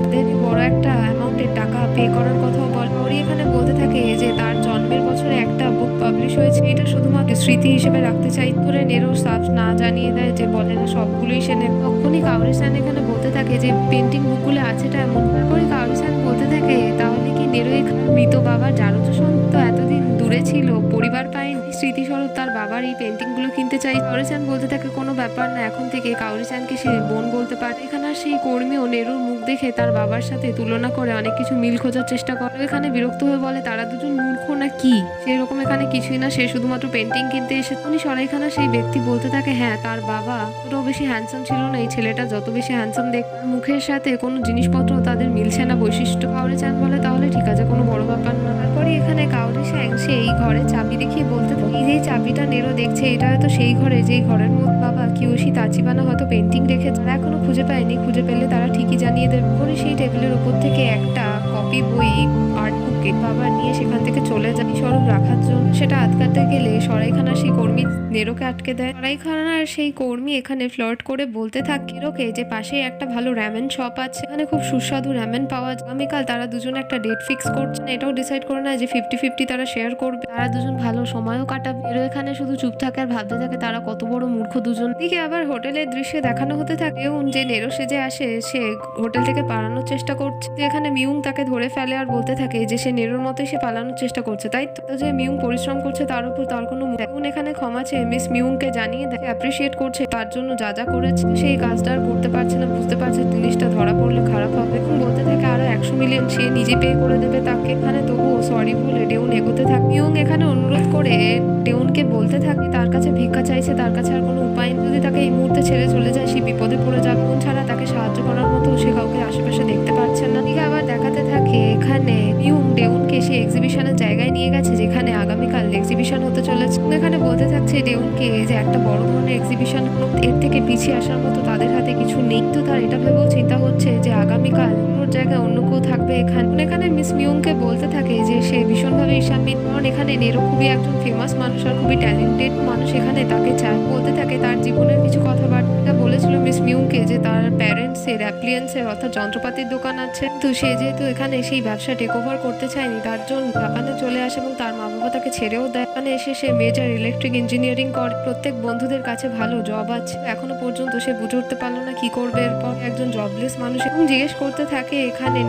বড় একটা অ্যামাউন্টের টাকা পে করার কথাও বলে। ওরই এখানে বলতে থাকে যে তার জন্মের বছরে একটা বুক পাবলিশ হয়েছে, এটা শুধুমাত্র স্মৃতি হিসেবে রাখতে চাই। তোরে নেরো সাফ না জানিয়ে দেয় যে বলে না সবগুলোই সে নেবে। তখনই কাওরি-চান এখানে বলতে থাকে যে পেন্টিং বুকগুলো আছেটা এমন। তারপরে কাওরি-চান বলতে থাকে তাহলে কি নেরো এখানে মৃত বাবার জারজ তো এতদিন দূরে ছিল, পরিবার পায়নি, স্মৃতিস্বরূপ তার বাবার এই পেন্টিং গুলো কিনতে চাই। কাওরি-চান বলতে থাকে কোনো ব্যাপার না, এখন থেকে কাওরি-চানকে সে বোন বলতে পারে। এখানে সেই কর্মীও নেরুর মুখ দেখে তার বাবার সাথে তুলনা করে অনেক কিছু মিল খোঁজার চেষ্টা করে। এখানে বিরক্ত হয়ে বলে তারা দুজন মূর্খ না কি, সেরকম এখানে কিছুই না, সে শুধুমাত্র পেন্টিং কিনতে এসে। উনি সরাইখানা সেই ব্যক্তি বলতে থাকে হ্যাঁ তার বাবা অতটাও বেশি হ্যান্ডসাম ছিল না, এই ছেলেটা যত বেশি হ্যান্ডসাম দেখ মুখের সাথে কোনো জিনিসপত্র তাদের মিলছে না বৈশিষ্ট্য। কাওরি-চান বলে তাহলে ঠিক আছে, কোনো বড় ব্যাপার না। তারপরে এখানে কাওরি-চান সেই ঘরে চাবি দেখিয়ে বলতে থাকে এই যে চাবিটা নেরো দেখছে এটা হয়তো সেই ঘরে, যেই ঘরের মধ্যে বাবা কিয়োশি তাচিবানা হয়তো পেন্টিং রেখেছে। তারা এখনো খুঁজে পায়নি, খুঁজে পেলে তারা ঠিকই জানিয়ে দেবে। পরে সেই টেবিলের উপর থেকে একটা কপি বই আর্ট বুকে বাবা নিয়ে সেখান থেকে চলে যায় স্বরূপ রাখার জন্য। সেটা আটকাতে গেলে সরাইখানা সেই কর্মী নেরোকে আটকে দেয়। সরাইখানার সেই কর্মী এখানে ফ্লার্ট করে বলতে থাকে নেরোকে যে পাশে একটা ভালো র্যামেন শপ আছে, এখানে খুব সুস্বাদু র্যামেন পাওয়া যায়। আগামীকাল তারা দুজন একটা ডেট ফিক্স করছে, এটাও ডিসাইড করে নেয় যে 50-50 তারা শেয়ার করবে। তারা দুজন ভালো সময়ও কাটাবে। নেরো এখানে শুধু চুপ থাকে আর ভাবতে থাকে তারা কত বড় মূর্খ দুজন। দিকে আবার হোটেলের দৃশ্যে দেখানো হতে থাকে যে নেরো সেজে আসে, সে হোটেল থেকে পালানোর চেষ্টা করছে। এখানে মিউং তাকে ধরে ফেলে আর বলতে থাকে যে সে নেরোর মতোই সে পালানোর চেষ্টা করছে, তাই তো যে মিউং পরিশ্রম করছে তার উপর তার কোনো এখানে ক্ষমা চেয়ে মিস মিউংকে জানিয়ে দেয় অ্যাপ্রিসিয়েট করছে তার জন্য যা যা করেছে। সেই কাজটা আর করতে পারছে না, বুঝতে পারছে জিনিসটা ধরা পড়লে খারাপ হবে। এবং বলতে থাকে আরো 100 মিলিয়ন সে নিজে পে করে দেবে তাকে। এখানে তবুও সরি বলে ডেউন এগোতে থাকে। মিউং এখানে অনুরোধ করে ডেউনকে বলতে থাকে তার কাছে ভিক্ষা চাইছে, তার কাছে আর কোনো উপায় নেই। যদি তাকে এই মুহূর্তে ছেড়ে চলে যায় সে বিপদে পড়ে যাবে। ছাড়া তাকে সাহায্য করার মতো সে কাউকে আশেপাশে দেখতে পাচ্ছেন না। দিকে আবার দেখাতে থাকে এখানে মিউং ডেউনকে সে এক্সিবিশনের জায়গায় নিয়ে গেছে যেখানে আগামীকাল এক্সিবিশন হতে চলেছে। এখানে বলতে থাকছে ডেউনকে যে একটা বড় ধরনের এক্সিবিশন, এর থেকে পিছিয়ে আসার মতো তাদের হাতে কিছু নেই। তো তার এটা ভেবেও চিন্তা হচ্ছে যে আগামীকাল ওর জায়গায় অন্য কেউ থাকবে এখানে। এখানে মিস মিউংকে বলতে থাকে যে সে ভীষণভাবে ঈর্ষান্বিত, কারণ এখানে নেরো খুবই একজন ফেমাস মানুষ আর খুবই ট্যালেন্টেড মানুষ, এখানে তাকে চায়। বলতে থাকে তার জীবনের কিছু কথাবার্তা বলেছিল মিস মিউংকে যে তার প্যারেন্টস এর অ্যাপ্লিয়েন্সের অর্থাৎ যন্ত্রপাতির দোকান আছে, তো সে যেহেতু এখানে সেই ব্যবসা টেক ওভার করতে চায়নি তার জন্য জাপানে চলে আসে এবং তার মা বাবা তাকে ছেড়েও দেয়। এখানে এসে সে মেজর ইলেকট্রিক ইঞ্জিনিয়ারিং করে, প্রত্যেক বন্ধুদের কাছে ভালো জব আছে। এখনো পর্যন্ত সে বুঝে উঠতে পারলো না কি করবে এরপর। একজন জবলেস মানুষ এবং জিজ্ঞেস করতে থাকে এখানে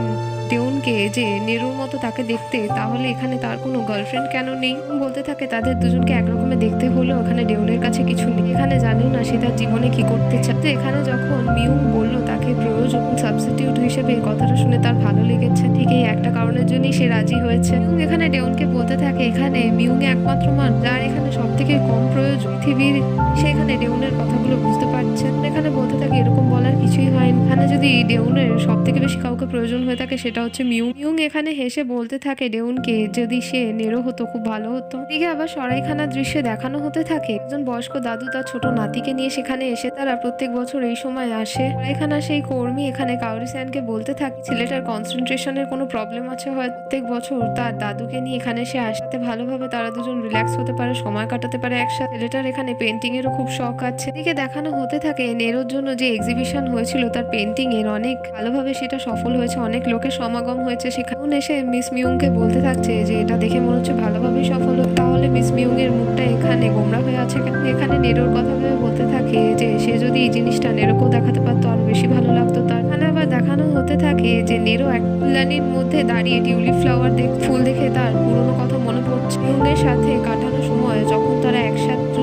ডেউনকে যে নেরুর মতো তাকে দেখতে, তাহলে এখানে তার কোনো গার্লফ্রেন্ড কেন নেই। বলতে থাকে তাদের দুজনকে একরকমের দেখতে হলেও এখানে ডেউনের কাছে কিছু নেই, এখানে জানেও না সে তার জীবনে কি করতে চায়। তো এখানে যখন মিউং বললো তাকে প্রয়োজন সাবস্টিটিউট হিসেবে, কথাটা শুনে তার ভালো লেগেছে। ঠিক এই একটা কারণের জন্যই সে রাজি হয়েছে। মিউং এখানে ডেউনকে বলতে থাকে এখানে মিউং একমাত্র মান যার এখানে সব থেকে কম প্রয়োজন পৃথিবীর, সে এখানে ডেউনের কথাগুলো বুঝতে পারছে। এখানে বলতে থাকে এরকম বলার কিছুই হয় না, এখানে যদি ডেউনের সব থেকে বেশি কাউকে প্রয়োজন হয়ে থাকে সেটা হচ্ছে মিউং। মিউং এখানে হেসে বলতে থাকে ডেউনকে যদি সে নেরো হতো খুব ভালো হতো। দিকে আবার সরাইখানার দৃশ্যে দেখানো হতে থাকে একজন বয়স্ক দাদু তার ছোট নাতিকে নিয়ে সেখানে এসে, তারা প্রত্যেক বছর এই সময় আসে। সরাইখানা সেই কর্মী এখানে কাওরি-চানকে বলতে থাকে ছেলেটার কনসেন্ট্রেশনের কোনো প্রবলেম আছে, হয় প্রত্যেক বছর তার দাদুকে নিয়ে এখানে সে আসতে ভালোভাবে তারা দুজন রিল্যাক্স হতে পারে, সময় কাটাতে পারে একসাথে। ছেলেটার এখানে পেন্টিং এরও খুব শখ আছে। এদিকে দেখানো হতে থাকে নেরোর জন্য যে এক্সিবিশন হয়েছিল তার পেন্টিং পেন্টিং এর অনেক ভালোভাবে সেটা সফল হয়েছে, অনেক লোকের সমাগম হয়েছে সেখানে। এসে মিস মিউংকে বলতে থাকছে যে এটা দেখে মনে হচ্ছে ভালোভাবেই সফল হলো। তাহলে মিস মিউং এর মুখটা এখানে গোমরা হয়ে আছে কেন? এখানে নেরোর কথা ভেবে বলতে থাকে যে সে যদি এই জিনিসটা নেরোকেও দেখাতে পারতো আরো বেশি ভালো লাগতো তার। এখানে আবার দেখানো হতে থাকে যে নেরো এক ফুলদানির মধ্যে দাঁড়িয়ে টিউলিপ ফ্লাওয়ার ফুল দেখে তার পুরোনো কথা মনে পড়ছে মিউংয়ের সাথে কাটানো সময়, যখন তারা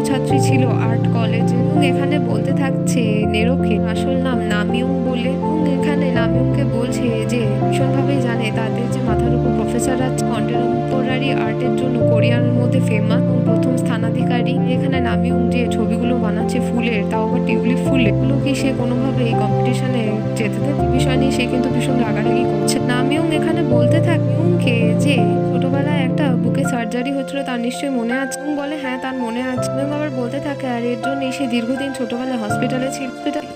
ছাত্রী ছিল আর্ট কলেজে। এবং এখানে বলতে থাকছে নেরোকে আসল নাম নামিউং বলে। এবং এখানে নামিউংকে বলছে যে ভীষণভাবেই জানে তাদের যে মাথার উপর প্রফেসর আছে কন্টেম্পোরারি আর্টের জন্য কোরিয়ানের মধ্যে ফেমাস এবং প্রথম স্থানাধিকারী। এখানে নামিউং যে ছবিগুলো বানাচ্ছে ফুলের, তাও আবার টিউলিপ ফুলে, এগুলো কি সে কোনোভাবে এই কম্পিটিশনে যেতে দেবে? বিষয় নিয়ে সে কিন্তু ভীষণ রাগারাগি করছে। নামিউং এখানে বলতে থাকে মিউংকে যে ছোটবেলায় একটা বুকে সার্জারি হয়েছিল, তার নিশ্চয়ই মনে আছে। বলে হ্যাঁ তার মনে আছে। মিউং আবার বলতে থাকে আর এর জন্য সে দীর্ঘদিন ছোটবেলায় হসপিটালে ছিল।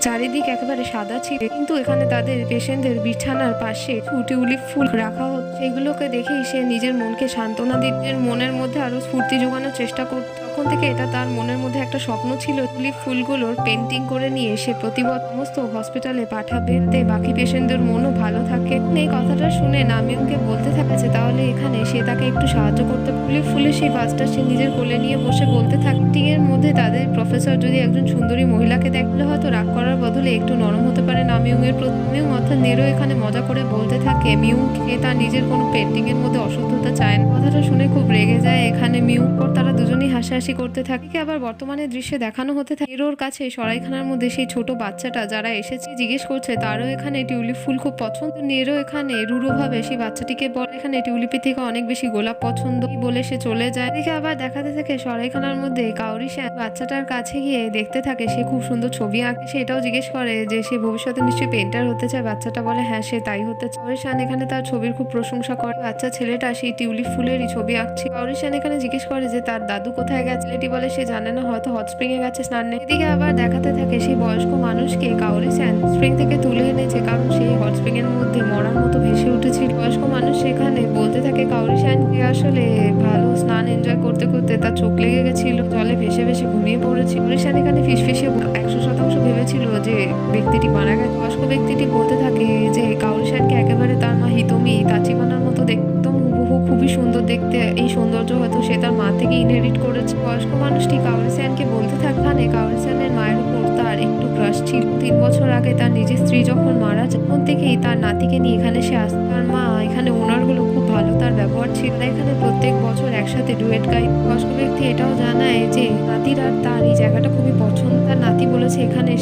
চারিদিক একেবারে সাদা ছিল, কিন্তু এখানে তাদের পেশেন্টদের বিছানার পাশে টিউলিপ ফুল রাখা হচ্ছে। এগুলোকে দেখেই সে নিজের মনকে সান্ত্বনা দিতে, মনের মধ্যে আরো স্ফূর্তি যোগানোর চেষ্টা করত। তখন থেকে এটা তার মনের মধ্যে একটা স্বপ্ন ছিল, টিউলিপ ফুলগুলোর পেন্টিং করে নিয়ে সে প্রতিবছর সমস্ত হসপিটালে পাঠাবে, যাতে বাকি পেশেন্টদের মনও ভালো থাকে। এই কথাটা শুনে নামিউংকে বলতে থাকছে তাহলে এখানে সে তাকে একটু সাহায্য করতে। টিউলিপ ফুলের সেই গাছটা সে নিজের কোলে নিয়ে বসে বলতে থাকে এর মধ্যে তাদের প্রফেসর যদি একজন সুন্দরী মহিলাকে দেখলে হয়তো রাগ করার বদলে একটু নরম হতে পারে নামিউং এর প্রতি। মিউং অর্থাৎ নেরো এখানে মজা করে বলতে থাকে মিউংকে তার নিজের কোনো পেন্টিং এর মধ্যে অশুদ্ধতা চায় না। কথাটা শুনে খুব রেগে যায় এখানে মিউং। তারা দুজনেই হাসাহাসি করতে থাকে। আবার বর্তমানে দৃশ্যে দেখানো হতে থাকে নেরোর কাছে সরাইখানার মধ্যে সেই ছোট বাচ্চাটা যারা এসেছে জিজ্ঞেস করছে তারও এখানে টিউলিপ ফুল খুব পছন্দ। নেরো এখানে রুড়োভাবে সেই বাচ্চাটিকে বলে এখানে টিউলিপের থেকে অনেক বেশি গোলাপ পছন্দ বলে সে চলে যায়। দেখে আবার দেখাতে থাকে সরাইখানার মধ্যে কাউরি শ্যান বাচ্চাটার কাছে গিয়ে দেখতে থাকে সে খুব সুন্দর ছবি আঁকে। সে এটাও জিজ্ঞেস করে যে সে ভবিষ্যতে নিশ্চয়ই পেন্টার হতে চায়। বাচ্চাটা বলে হ্যাঁ সে তাই হতে চায়। কাউরি শ্যান এখানে তার ছবির খুব প্রশংসা করে। বাচ্চা ছেলেটা সেই টিউলিপ ফুলেরই ছবি আঁকছে। কাউরি শ্যান এখানে জিজ্ঞেস করে যে তার দাদু কোথায় গেছে। ছেলেটি বলে সে জানে না, হয়তো হট স্প্রিং এ গেছে স্নান নেই। এদিকে আবার দেখাতে থাকে সেই বয়স্ক মানুষকে কাউরি শ্যান স্প্রিং থেকে তুলে এনেছে, কারণ সেই হট স্প্রিং এর মধ্যে মরার মতো ভেসে উঠেছিল। বয়স্ক মানুষ সেখানে বলতে থাকে কাউরি শ্যানকে আসলে ভালো স্নান এনজয় করতে করতে তার চোখ লেগে গেছিল, জলে ভেসে ভেসে ঘুমিয়ে পড়েছিল। কাউরি শ্যান এখানে ফিসফিসিয়ে 100% ভেবেছিল যে ব্যক্তিটি মারা গেছে। বয়স্ক ব্যক্তিটি বলতে থাকে যে কাউরি শ্যানকে একেবারে তার মা হিতোমি তাচিবানার মতো দেখতে, হুবহু খুবই সুন্দর দেখতে। এই সৌন্দর্য হয়তো সে তার মা থেকে ইনহেরিট করেছে। বয়স্ক মানুষটি কাউরি শ্যানকে বলতে থাকে কাউরি শ্যানের মায়ের উপর তার একটু ক্রাশ ছিল। 3 বছর আগে তার নিজের স্ত্রী যখন মারা যায় তখন থেকেই তার নাতিকে নিয়ে এখানে সে আসতো। তার মা এখানে ওনার গুলো খুব ভালো, তার ব্যবহার ছিল। এখানে প্রত্যেক বছর একসাথে ডুয়েট গাই। বয়স্ক ব্যক্তি এটাও জানায় যে নাতির আর তার এই জায়গাটা খুবই পছন্দ। তার নাতি বলেছে এখানে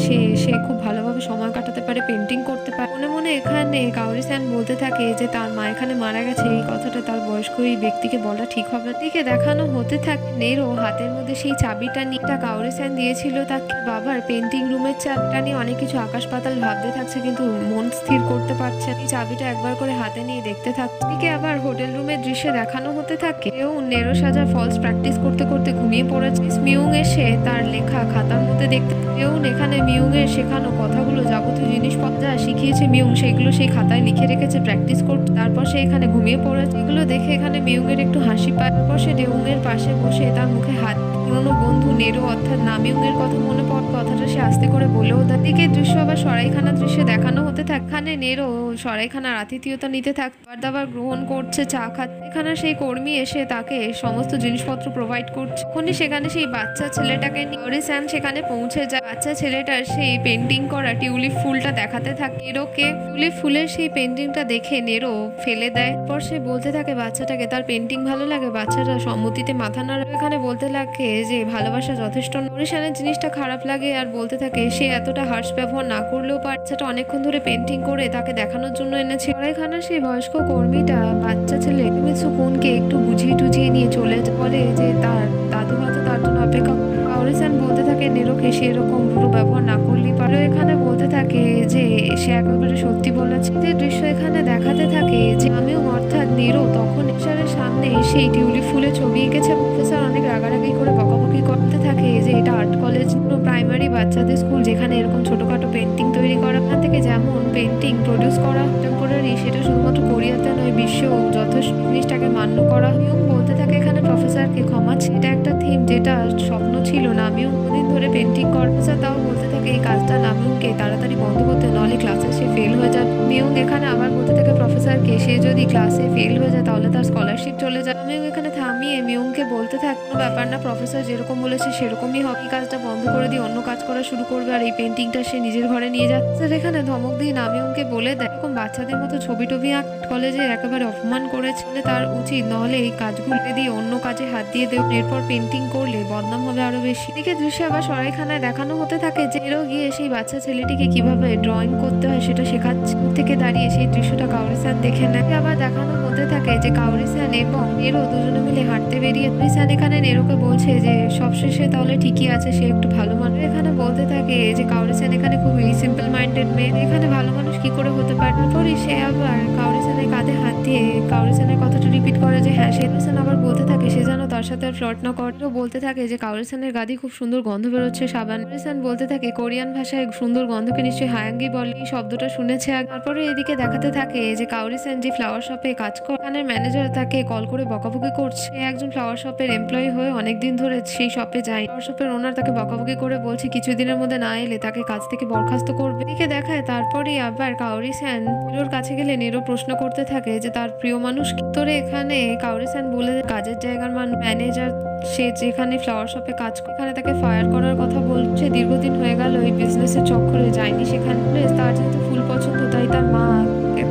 সে খুব ভালোভাবে সময় কাটাতে পারে, পেন্টিং করতে পারে। মনে মনে এখানে কাউরি শ্যান বলতে থাকে যে তার মা এখানে মারা গেছে, এই কথাটা তার বয়স্ক এই ব্যক্তিকে বলা ঠিক হবে। দিকে দেখানো হতে থাকে নেরো হাতের মধ্যে সেই চাবিটা নিয়ে কাউরি শ্যান দিয়েছিল তাকে বাবার পেন্টিং রুমের চাবিটা নিয়ে অনেক কিছু আকাশ পাতাল ভাবতে থাকছে, কিন্তু মন স্থির করতে পারছে। এই চাবিটা একবার করে হাতে নিয়ে দেখতে থাকছে। দিকে আবার হোটেল রুমের দৃশ্যে দেখানো হতে থাকে কেউ নেরো সাজা ফলস প্র্যাকটিস করতে করতে ঘুমিয়ে পড়েছে। মিউং এসে তার লেখা খাতার মধ্যে দেখতে কেউ এখানে মিউং এর শেখানো কথাগুলো যাবতীয় জিনিসপত্র যা শিখিয়েছে মিউং সেগুলো সেই খাতায় লিখে রেখেছে প্র্যাকটিস করতে। তারপর সে এখানে ঘুমিয়ে পড়েছে। এগুলো দেখে এখানে মিউং এর একটু হাসি পায়। তারপর সে ডেউং এর পাশে বসে তার মুখে হাত পুরনো বন্ধু নেরো অর্থাৎ নামিউং এর কথা মনে পড়ে। কথাটা সে আস্তে করে বলেও দেয়। দিকে দৃশ্য আবার সরাইখানার দৃশ্যে দেখানো হতে থাকে এখানে নেরো সরাইখানার আতিথেয়তা নিতে থাকে, খাবার দাবার গ্রহণ করছে, চা খাচ্ছে। এখানে সেই কর্মী এসে তাকে সমস্ত জিনিসপত্র প্রোভাইড করছে। তখনই সেখানে সেই বাচ্চা ছেলেটাকে কাউরি শ্যান সেখানে পৌঁছে যায়। বাচ্চা ছেলেটার সেই পেন্টিং করা টিউলিপ ফুলটা দেখাতে থাকে নেরোকে। টিউলিপ ফুলের সেই পেন্টিংটা দেখে নেরো ফেলে দেয়। পর সে বলতে থাকে বাচ্চাটাকে তার পেন্টিং ভালো লাগে। বাচ্চাটা সম্মতিতে মাথা নাড়ে। এখানে বলতে লাগে যে ভালোবাসা যথেষ্ট। কাউরি শ্যানের জিনিসটা খারাপ লাগে আর বলতে থাকে সে এতটা হার্শ ব্যবহার না করলেও বাচ্চাটা অনেকক্ষণ ধরে পেন্টিং করে তাকে দেখানোর জন্য এনেছে। সরাইখানার সেই বয়স্ক কর্মীটা বাচ্চা ছেলে মিৎসুকুনকে একটু বুঝিয়ে টুঝিয়ে নিয়ে চলে বলে যে তার দাদু হয়তো তার জন্য অপেক্ষা। কাউরি শ্যান বলতে থাকে নেরোকে সে এরকম রূঢ় ব্যবহার না করলেই পারে। এখানে বলতে থাকে যে সে একেবারে সত্যি বলেছে। যে দৃশ্য এখানে দেখাতে থাকে যে আমিও অর্থাৎ নেরো তখন ঈশ্বরের সামনে সেই টিউলিপ ফুলের ছবি এঁকেছে। প্রফেসর অনেক রাগারাগি করে বকাবকি করতে থাকে যে এটা আর্ট কলেজ, প্রাইমারি বাচ্চাদের স্কুল যেখানে এরকম ছোটখাটো পেন্টিং তৈরি করা। ওখান থেকে যেমন পেন্টিং প্রডিউস করা টেম্পোরারি, সেটা শুধুমাত্র কোরিয়াতে নয় বিশ্বেও যথেষ্ট জিনিসটাকে মান্য করা। বলতে থাকে এখানে প্রফেসরকে ক্ষমা, এটা একটা থিম যেটা স্বপ্ন ছিল নামিউং দিন ধরে পেন্টিং করে। প্রফেসর তাও বলতে থাকে এই কাজটা নামিউংকে তাড়াতাড়ি বন্ধ করতে, নাহলে ক্লাসে সে ফেল হয়ে যাবে। মিউং এখানে আবার বলতে থাকে প্রফেসরকে সে যদি ক্লাসে ফেল হয়ে যায় তাহলে তার স্কলারশিপ চলে যায়। মিউং এখানে থামিয়ে মিউংকে বলতে থাকে কোনো ব্যাপার না, প্রফেসর যেরকম বলেছে সেরকমই হবে, এই কাজটা বন্ধ করে দিয়ে অন্য কাজ করা শুরু করবে আর এই পেন্টিংটা সে নিজের ঘরে নিয়ে যাচ্ছে। স্যার এখানে ধমক দিয়ে নামিউংকে বলে দেয় এরকম বাচ্চাদের মতো ছবি টবি আঁক কলেজের একেবারে অপমান করেছে, তার উচিত নাহলে এই কাজগুলো দিয়ে অন্য কাজে হাত দিয়ে দেব, এরপর পেন্টিং করলে বদনাম হবে আরো বেশি। এদিকে দৃশ্যে আবার সরাইখানায় দেখানো হতে থাকে যে নেরো গিয়ে সেই বাচ্চা ছেলেটিকে কিভাবে ড্রয়িং করতে হয় সেটা শেখাচ্ছে। দূর থেকে দাঁড়িয়ে সেই দৃশ্যটা কাওরি-সান দেখে নেয়। আবার দেখানো হতে থাকে যে কাওরি-সান এবং নেরো দুজনে মিলে হাঁটতে বেরিয়ে কাওরি-সান এখানে নেরোকে বলছে যে সবশেষে তাহলে ঠিকই আছে, সে একটু ভালো মানুষ। এখানে বলতে থাকে যে কাওরি-সান এখানে খুবই সিম্পল মাইন্ডেড মেয়ে, এখানে ভালো মানুষ কি করে হতে পারে। তারপরে সে আবার কাওরি-সানের কাঁধে হাত দিয়ে কাওরি-সানের কথাটা রিপিট করে যে হ্যাঁ। কাওরি-সান আবার বলতে থাকে সে যেন তার সাথে আর ফ্লার্ট না করে। বলতে থাকে যে কাওরি-সানের গাদি খুব সুন্দর গন্ধ বেরোচ্ছে সাবান। কাওরি-সান বলতে থাকে কোরিয়ান ভাষায় সুন্দর গন্ধকে নিশ্চয়ই হায়াঙ্গি বলে, এই শব্দটা শুনেছে। তারপরে এদিকে দেখাতে থাকে যে কাওরি-সান যে ফ্লাওয়ার শপে কাজ করে এখানের ম্যানেজার তাকে কল করে বকাবকি করছে। সে একজন ফ্লাওয়ার শপের এমপ্লয়ি হয়ে অনেকদিন ধরে সেই শপে যায়। ফ্লাওয়ার শপের ওনার তাকে বকাবকি করে বলছে কিছুদিনের মধ্যে না এলে তাকে কাজ থেকে বরখাস্ত করবে। এদিকে দেখায় তারপরেই আবার কাওরি-সান নেরোর কাছে গেলে নেরো প্রশ্ন করতে থাকে যে তার প্রিয় মানুষ কি। তোরে এখানে কাওরি-সান বলে কাজের জায়গার ম্যানেজার সে যেখানে ফ্লাওয়ার শপে কাজ করে এখানে তাকে ফায়ার করার কথা বলছে। দীর্ঘদিন হয়ে গেল এই বিজনেসের চক্করে যায়নি সেখানে। তার যেহেতু ফুল পছন্দ তাই তার মা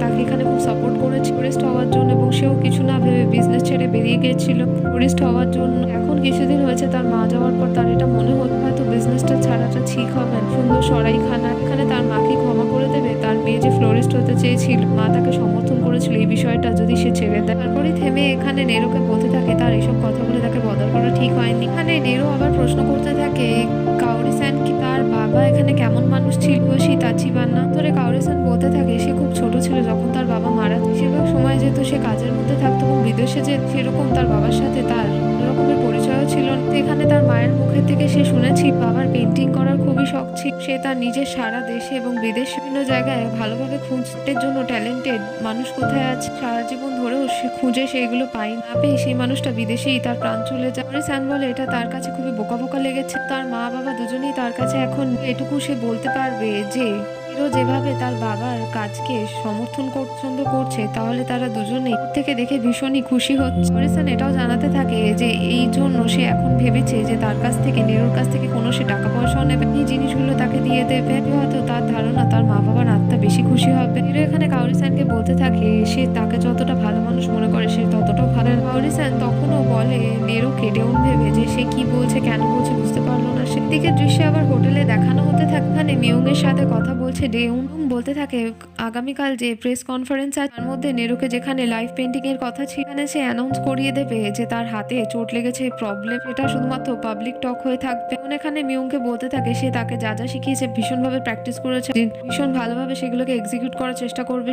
তাকে এখানে খুব সাপোর্ট করেছে টুরিস্ট হওয়ার জন্য, এবং সেও কিছু না ভেবে বিজনেস ছেড়ে বেরিয়ে গিয়েছিল টুরিস্ট হওয়ার জন্য। এখন কিছুদিন হয়েছে তার মা যাওয়ার পর তার এটা মনে হতো হয়তো বিজনেসটা ছাড়াটা ঠিক হবে। সুন্দর সরাইখানা এখানে তার মাকে ক্ষমা করে দেবে, তার মেয়ে যে ফ্লোরিস্ট হতে চেয়েছিল মা তাকে সমর্থন করেছিল এই বিষয়টা যদি সে ছেড়ে দেয়। তারপরে থেমে এখানে নেরোকে বলতে থাকে তার এসব কথা বলে তাকে বদল করা ঠিক হয়নি। এখানে নেরো আবার প্রশ্ন করতে থাকে কাওরি-সান কি তার বাবা এখানে কেমন মানুষ ছিল সেই তাচিবান্না। ধরে কাওরি-সান বলতে থাকে সে খুব ছোট ছিল যখন তার বাবা মারা যায়। বেশিরভাগ সময় যেহেতু সে কাজের মধ্যে থাকতো এবং বিদেশে যে সেরকম তার বাবার সাথে তার রকমের পরিচয়ও ছিল না। এখানে তার মায়ের মুখের থেকে সে শুনেছি বাবার পেন্টিং করার খুবই শখ ছিল। সে তার নিজের সারা দেশে এবং বিদেশে বিভিন্ন জায়গায় ভালোভাবে খুঁজতের জন্য ট্যালেন্টেড মানুষ কোথায় আছে সারা জীবন ধরেও সে খুঁজে সেইগুলো পাই না পেয়ে সেই মানুষটা বিদেশেই তার প্রাণ চলে যায়। কাওরি-সান বলে এটা তার কাছে খুবই বোকা বোকা লেগেছে। তার মা বাবা দুজনেই তার কাছে এখন এটুকু সে বলতে পারবে যে নেরো যেভাবে তার বাবার কাজকে সমর্থন পছন্দ করছে তাহলে তারা দুজনেই থেকে দেখে ভীষণই খুশি হচ্ছে। কাওরি-সান এটাও জানাতে থাকে যে এই জন্য সে এখন ভেবেছে যে তার কাছ থেকে নেরোর কাছ থেকে কোনো সে টাকা পয়সাও নেবে, এই জিনিসগুলো তাকে দিয়ে দেবে। হয়তো তার ধারণা তার মা বাবার আত্মা বেশি খুশি হবে। নেরো এখানে কাওরি-সানকে বলতে থাকে সে তাকে যতটা ভালো মানুষ মনে করে সে ততটাও ভালো। কাওরি-সান তখনও বলে নেরোকে ডেউন ভেবে যে সে কি বলছে কেন বলছে বুঝতে পারলো না। সেদিকে দৃশ্যে আবার হোটেলে দেখানো হতে থাকে এখানে মিউং এর সাথে কথা বলছে ডেউন। বলতে থাকে আগামীকাল যে প্রেস কনফারেন্স আছে তার মধ্যে নেরোকে যেখানে লাইভ পেন্টিং এর কথা ছিল সেখানে সে অ্যানাউন্স করিয়ে দেবে যে তার হাতে চোট লেগেছে প্রবলেম, এটা শুধুমাত্র পাবলিক টক হয়ে থাকবে। এখানে মিউংকে বলতে থাকে সে তাকে যা যা শিখিয়েছে ভীষণভাবে প্র্যাকটিস করেছে, ভীষণ ভালোভাবে সেগুলোকে এক্সিকিউট করার চেষ্টা করবে।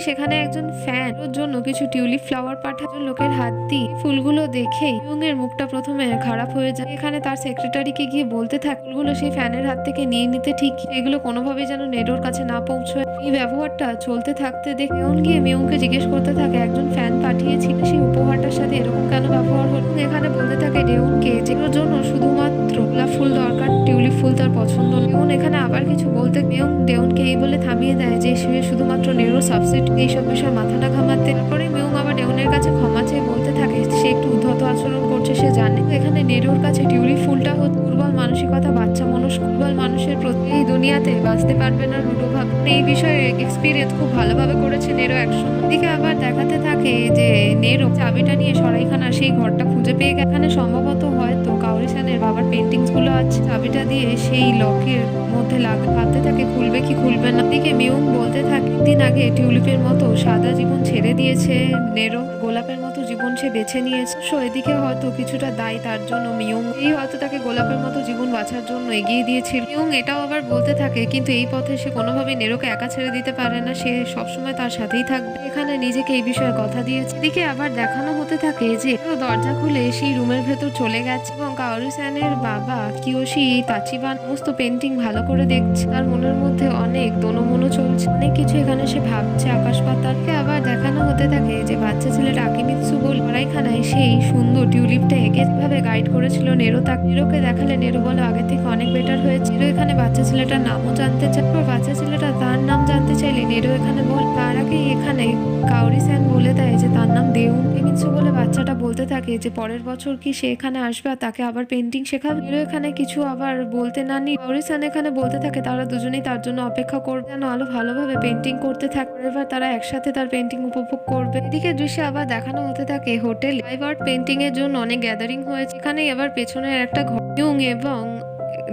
সেখানে একজন ফ্যান ওর জন্য কিছু টিউলিপ ফ্লাওয়ার পাঠায় লোকের হাত দিয়ে। ফুলগুলো দেখেই মিউং এর মুখটা প্রথমে খারাপ হয়ে যায়। এখানে তার সেক্রেটারিকে গিয়ে বলতে থাকে ফুলগুলো সেই ফ্যানের হাত থেকে নিয়ে নিতে, ঠিক এগুলো কোনোভাবেই যেন নেরোর কাছে না পৌঁছয়। এই ব্যবহারটা চলতে থাকতে দেখে গিয়ে মিউংকে জিজ্ঞেস করতে থাকে একজন ফ্যান পাঠিয়েছিল সেই উপহারটার সাথে এরকম কেন ব্যবহার হলো। এখানে বলতে থাকে ডেউনকে যেগুলোর জন্য শুধুমাত্র গোলাপ ফুল দরকার, টিউলিপ ফুল তার পছন্দ। ডেউন এখানে আবার কিছু বলতে মিউং ডেউনকে এই বলে থামিয়ে দেয় যে সে শুধুমাত্র নেরো সাবসেট এইসব বিষয়ে মাথা না ঘামাতে। তারপরে মিউং আবার ডেউনের কাছে ক্ষমা চেয়ে বলতে থাকে সে একটু উদ্ধত আচরণ করছে সে জানে। এখানে নেরোর কাছে টিউলিপ ফুলটা হচ্ছে দুর্বল মানসিকতা, বাচ্চা মানুষ দুর্বল মানুষের প্রতি এই দুনিয়াতে বাঁচতে পারবে না রুডোভাব। এই বিষয়ে এক্সপিরিয়েন্স খুব ভালোভাবে করেছে নেরো একসময়। দিকে আবার দেখাতে থাকে যে নেরো চাবিটা নিয়ে সরাইখানা সেই ঘরটা খুঁজে পেয়ে গেছে। এখানে সম্ভবত হয়তো কাওরি-সানের বাবার পেন্টিংস গুলো আছে। চাবিটা দিয়ে সেই লকের মধ্যে ভাবতে থাকে খুলবে কি খুলবে না। দিকে মিউং বলতে থাকে দিন আগে টিউলিপের মতো সাদা জীবন ছেড়ে দিয়েছে নেরো, গোলাপের মতো জীবন সে বেছে নিয়েছে। এদিকে হয়তো কিছুটা দায়ী তার জন্য মিউং, এই হয়তো তাকে গোলাপের মতো জীবন বাঁচার জন্য এগিয়ে দিয়েছিল। মিউং এটাও আবার বলতে থাকে কিন্তু এই পথে সে কোনোভাবেই নেরোকে একা ছেড়ে দিতে পারে না, সে সবসময় তার সাথেই থাকবে। এখানে নিজেকে এই বিষয়ে কথা দিয়েছে। এদিকে আবার দেখানো হতে থাকে যে দরজা খুলে সেই রুমের ভেতর চলে গেছে এবং কাওরি-সানের বাবা কিয়োশি তাচিবান সমস্ত পেন্টিং ভালো করে দেখছে। তার মনের মধ্যে অনেক দোনোমনো চলছে। অনেকে কিছু এখানে সে ভাবছে আকাশ পাতালকে। আবার দেখানো হতে থাকে যে বাচ্চা ছেলেটা আকিমিৎসু বল কড়াইখানায় সেই সুন্দর টিউলিপটা এঁকে যেভাবে গাইড করেছিল নেরো, তাকে নেরোকে দেখালে নেরো বলে আগে থেকে অনেক বেটার হয়েছে। নেরো এখানে বাচ্চা ছেলেটার নামও জানতে চায়। বাচ্চা ছেলেটা তার নাম জানতে চাইলে নেরো এখানে বল তার আগেই এখানে কাওরি-স্যান বলে দেয় যে তার নাম দেউন। আকিমিৎসু বলে বাচ্চাটা বলতে থাকে যে পরের বছর কি সে এখানে আসবে আর তাকে আবার পেন্টিং শেখাবে। নেরো এখানে কিছু আবার বলতে না নি কাওরি-স্যান এখানে বলতে থাকে তারা দুজনেই তার জন্য অপেক্ষা করবে যেন আলো ভালোভাবে পেন্টিং করতে থাকে, এবার তারা একসাথে তার পেন্টিং উপভোগ করবে। এদিকে দৃশ্যে আবার দেখানো হতে থাকে হোটেল লাইভ আর্ট পেন্টিং এর জন্য অনেক গ্যাদারিং হয়েছে। এখানে এবার পেছনের একটা ঘর ইয়ং এবং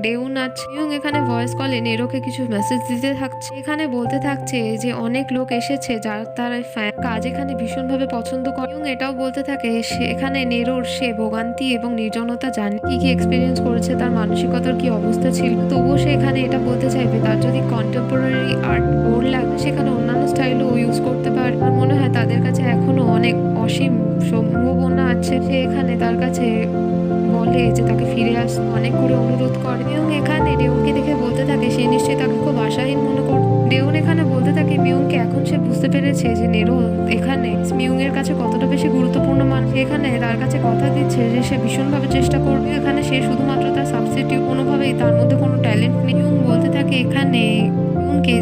দেউন আছে। ইয়ং এখানে ভয়েস কলে নেরোকে কিছু মেসেজ দিতে থাকছে, এখানে বলতে থাকছে যে অনেক লোক এসেছে যার তার ফ্যান কাজ এখানে ভীষণভাবে পছন্দ করে। ইয়ং এটাও বলতে থাকে সে এখানে নেরোর সে ভোগান্তি এবং নির্জনতা জানে, কি কি এক্সপিরিয়েন্স করেছে, তার মানসিকতার কি অবস্থা ছিল। তবুও সে এখানে এটা বলতে চাইবে তার যদি কন্টেম্পোরারি আর্ট বোর লাগে সেখানে অন্যান্য স্টাইলও ইউজ করতে পারে। আর মনে হয় তাদের কাছে এখনো অনেক অসীম সম্ভাবনা আছে। সে এখানে তার কাছে বলে যে তাকে ফিরে আসতে অনেক করে অনুরোধ করে এবং এখানে ডেউনকে দেখে বলতে থাকে সে নিশ্চয়ই তাকে খুব আশাহীন মনে করে। ডেউন এখানে বলতে থাকে মিউংকে এখন সে বুঝতে পেরেছে যে নেরো এখানে মিউং এর কাছে কতটা বেশি গুরুত্বপূর্ণ মানুষ। এখানে তার কাছে কথা দিচ্ছে যে সে ভীষণভাবে চেষ্টা করবে, এখানে সে শুধুমাত্র তার সাবস্টিটিউট, কোনোভাবেই তার মধ্যে কোনো ট্যালেন্ট নেই। মিউং বলতে থাকে এখানে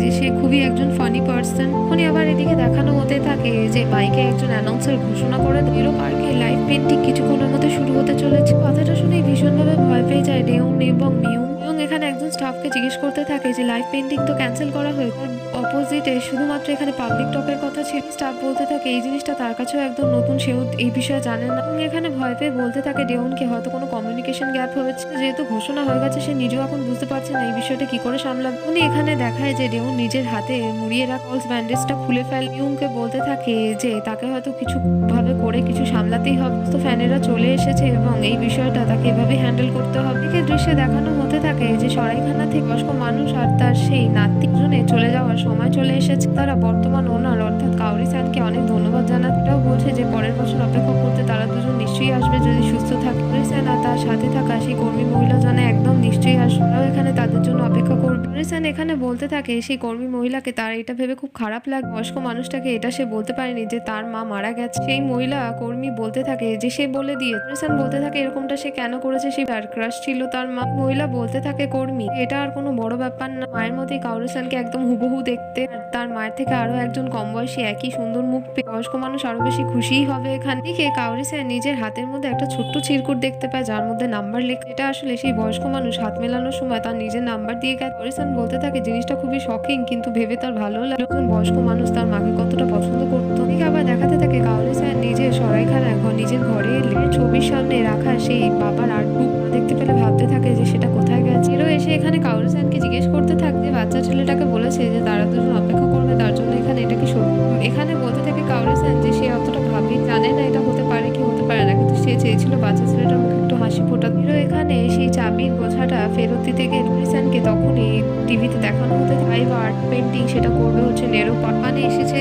যে সে খুবই একজন ফানি পার্সন। উনি আবার এদিকে দেখানো হতে থাকে যে বাইকে একজন অ্যানাউন্সার ঘোষণা করে নেরো পার্কে লাইভ পেন্টিং কিছুক্ষণের মধ্যে শুরু হতে চলেছে। কথাটা শুনেই ভীষণভাবে ভয় পেয়ে যায় ডেউন এবং মিউং। এখানে একজন স্টাফকে জিজ্ঞেস করতে থাকে যে লাইভ পেন্টিং তো ক্যান্সেল করা হয়েছে, অপোজিটে শুধুমাত্র এখানে পাবলিক টকের কথা ছিল। স্টাফ বলতে থাকে এই জিনিসটা তার কাছেও একদম নতুন, সেও এই বিষয়ে জানেন না। এবং এখানে ভয় পেয়ে বলতে থাকে ডেউনকে হয়তো কোনো কমিউনিকেশন গ্যাপ হয়েছে, যেহেতু ঘোষণা হয়ে গেছে সে নিজেও এখন বুঝতে পারছে না এই বিষয়টা কি করে সামলাবে। উনি এখানে দেখায় যে ডেউন নিজের হাতে মুড়িয়ে রাখা ব্যান্ডেজটা খুলে ফেলে। ইউংকে বলতে থাকে যে তাকে হয়তো কিছু ভাবে করে কিছু সামলাতেই হবে, তো ফ্যানেরা চলে এসেছে এবং এই বিষয়টা তাকে এভাবে হ্যান্ডেল করতে হবে। এই দৃশ্যে দেখানো হতে থাকে যে সরাইখানা থেকে বয়স্ক মানুষ আর তার সেই নাতি জনে চলে যাওয়ার সময় চলে এসেছে। তারা বর্তমান ওনার অর্থাৎ কাওরি-স্যানকে অনেক ধন্যবাদ জানায়। এটাও বলছে যে পরের বছর অপেক্ষা করতে তারা দুজন নিশ্চয়ই আসবে যদি সুস্থ থাকে। কাওরি-স্যান আর তার সাথে থাকা সেই কর্মী মহিলা জানে একদম নিশ্চয়ই আসবে, তারাও এখানে তাদের জন্য অপেক্ষা করবে। কাওরি-স্যান এখানে বলতে থাকে সেই কর্মী মহিলাকে তার এটা ভেবে খুব খারাপ লাগে, বয়স্ক মানুষটাকে এটা সে বলতে পারেনি যে তার মা মারা গেছে। সেই মহিলা কর্মী বলতে থাকে যে সে বলে দিয়ে। কাওরি-স্যান বলতে থাকে এরকমটা সে কেন করেছে, সে ক্রাশ ছিল তার মা। মহিলা বলতে থাকে কর্মী এটা আর কোনো বড় ব্যাপার না, মায়ের মতোই কাওরি-স্যানকে একদম হুবহু দেখতে, তার মায়ের থেকে আরো একজন কম বয়সী একই সুন্দর মুখ পেয়ে বয়স্ক মানুষ আরো বেশি খুশিই হবে। এখানে দিকে কাওরি-স্যান নিজের হাতের মধ্যে একটা ছোট্ট চিরকুট দেখতে পায় যার মধ্যে নাম্বার লেখা। এটা আসলে সেই বয়স্ক মানুষ হাত মেলানোর সময় তার নিজের নাম্বার দিয়ে গেছে। কাওরি-স্যান বলতে থাকে জিনিসটা খুবই শকিং, কিন্তু ভেবে তার ভালো লাগে একজন বয়স্ক মানুষ তার মাকে কতটা পছন্দ করতো। দিকে আবার দেখাতে থাকে কাওরি-স্যান নিজের সরাইখানা এখন নিজের ঘরে এলে ছবির সামনে রাখা সেই বাবার আর্ট বুক দেখতে পেলে ভাবতে থাকে যে সেটা কোথায় গেছে। এরও এসে এখানে কাওরি-স্যানকে জিজ্ঞেস করতে থাকে বাচ্চা ছেলেটাকে বলেছে যে তারা দুজন অপেক্ষা করবে তার জন্য, এখানে এটা কি সত্যি। এখানে বলতে থাকে কাওরি-স্যান যে সে অতটা ভাবি জানে না এটা হতে পারে কি হতে পারে না, কিন্তু সে চেয়েছিল বাচ্চা ছেলেটার মুখে একটু হাসি ফোটাতে। এরও এখানে সেই চাবির বোঝাটা ফেরত দিতে গিয়ে কাওরি-স্যানকে তখনই টিভিতে দেখানো হতে লাইভ আর্ট পেন্টিং সেটা করবে হচ্ছে নেরো। পাপানে এসেছে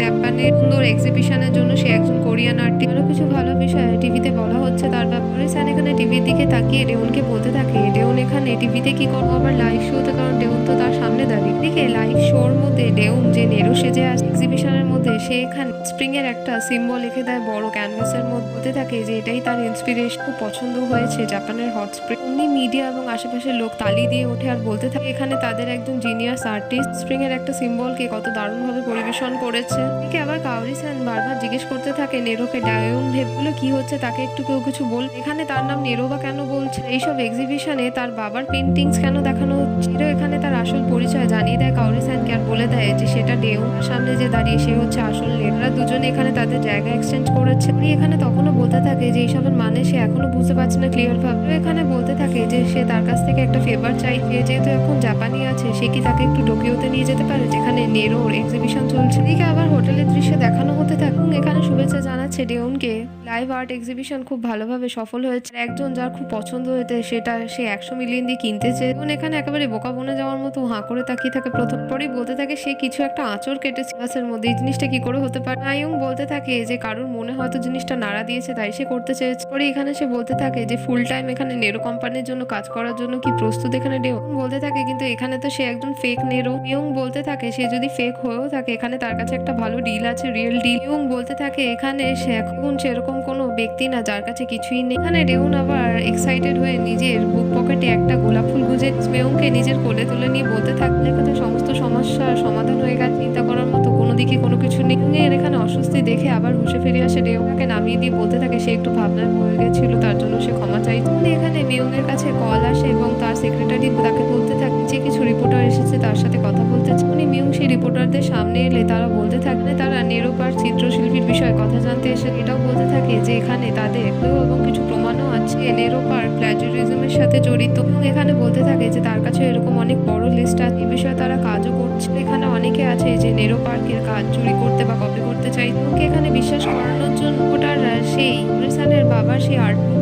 জাপানের সুন্দর এক্সিবিশনের জন্য, সে একজন কোরিয়ান আর্টিস্ট। আরো কিছু ভালো বিষয় টিভিতে বলা হচ্ছে তার ব্যাপারে। স্যান এখানে টিভির দিকে তাকিয়ে ডেউনকে বলতে থাকে ডেউন এখানে টিভিতে কি করবো, আবার লাইভ শোতে, কারণ ডেউন তো তার সামনে দাঁড়িয়ে। এদিকে লাইভ শোর মধ্যে ডেউন যে নেরো সেজে আসে এক্সিবিশনের মধ্যে, সে এখানে স্প্রিং এর একটা সিম্বল লিখে দেয় বড় ক্যানভাসের মধ্যে। বলতে থাকে যে এটাই তার ইন্সপিরেশন, খুব পছন্দ হয়েছে জাপানের হট স্প্রিং। অমনি মিডিয়া এবং আশেপাশের লোক তালি দিয়ে ওঠে আর বলতে থাকে এখানে তাদের একজন জিনিয়াস আর্টিস্ট স্প্রিং এর একটা সিম্বলকে কত দারুণভাবে পরিবেশন করেছে। এদিকে আবার কাওরি-স্যান বারবার জিজ্ঞেস করতে থাকে নেরোকে ডায়ন ভেবগুলো কি হচ্ছে, তাকে একটু কেউ কিছু বল, এখানে তার নাম নেরো বা কেন বলছে, এইসব এক্সিবিশনে তার বাবার পেন্টিংস কেন দেখানো হচ্ছে। এখানে তার আসল পরিচয় জানিয়ে দেয় কাওরি-স্যানকে আর বলে দেয় যে সেটা ডেউন সামনে যে দাঁড়িয়ে সে হচ্ছে আসল নেরো। দুজনে এখানে তাদের জায়গা এক্সচেঞ্জ করেছে। উনি এখানে তখনও বলতে থাকে যে এইসবের মানে সে এখনো বুঝতে পারছে না ক্লিয়ার ভাবে। এখানে বলতে থাকে যে সে তার কাছ থেকে একটা ফেভার চাই, যেহেতু এখন জাপানি আছে সে কি তাকে একটু টোকিওতে নিয়ে যেতে পারে যেখানে নেরোর এক্সিবিশন চলছে। এদিকে আবার হোটেলের দৃশ্যে দেখানো হতে থাকে এবং এখানে শুভেচ্ছা জানাচ্ছে ডেউনকে। লাইভ আর্ট এক্সিবিশন খুব ভালোভাবে সফল হয়েছে। একজন যার খুব পছন্দ হয়েছে সেটা সে 100 মিলিয়ন দিয়ে কিনতে চেয়ে এবং এখানে একেবারে বোকা বনে যাওয়ার মতো হাঁ করে তাকিয়ে থাকে। প্রথম পরেই বলতে থাকে সে কিছু একটা আঁচড় কেটেছে বাসের মধ্যে, এই জিনিসটা কি করে হতে পারে। নায়ং বলতে থাকে যে কারোর মনে হয়তো জিনিসটা নাড়া দিয়েছে তাই সে করতে চেয়েছে। পরে এখানে সে বলতে থাকে যে ফুল টাইম এখানে নেরো কোম্পানির জন্য কাজ করার জন্য কি প্রস্তুত এখানে ডেউন বলতে থাকে, কিন্তু এখানে তো সে একজন ফেক নেরো। ইয়ং বলতে থাকে সে যদি ফেক হয়েও থাকে এখানে তার কাছে একটা ভালো ডিল আছে, রিয়েল ডিল। ইয়ং বলতে থাকে এখানে সে এখন সেরকম কোনো ব্যক্তি না যার কাছে কিছুই নেই। এখানে ডেউন আবার এক্সাইটেড হয়ে নিজের বুক পকেটে একটা গোলাপ ফুল গুজে মেয়ংকে নিজের কোলে তুলে নিয়ে বলতে থাকলে এখানে সমস্ত সমস্যার সমাধান হয়ে গেছে, চিন্তা করার মতো কোনো দিকে কোনো কিছু নেই। এর এখানে অস্বস্তি দেখে আবার হুঁশে ফিরে আসে। ডেউনকে নামিয়ে দিয়ে বলতে থাকে সে একটু ভাবনায় পড়ে গেছিল, তার জন্য সে ক্ষমা চাইছে। এখানে মিউংয়ের কাছে কল আসে এবং তার সেক্রেটারি তাকে বলতে থাকে যে কিছু রিপোর্টার এসেছে তার সাথে কথা বলতে চায়। মিউং সেই রিপোর্টারদের সামনে এলে তারা বলতে থাকে তারা নেরোপার চিত্রশিল্পীর বিষয়ে কথা জানতে এসে। এটাও বলতে থাকে যে এখানে তাদের এবং কিছু প্রমাণও আছে নেরোপার প্ল্যাজিয়ারিজমের সাথে জড়িত এবং এখানে বলতে থাকে যে তার কাছে এরকম অনেক বড় লিস্ট আছে, এই বিষয়ে তারা কাজও করছে। এখানে অনেকে আছে যে নেরো পার্কের কাজ চুরি করতে বা কপি করতে চাই। তোমাকে এখানে বিশ্বাস করানোর জন্য ওটারা সেই মরিসানের বাবার সেই আর্ট বুক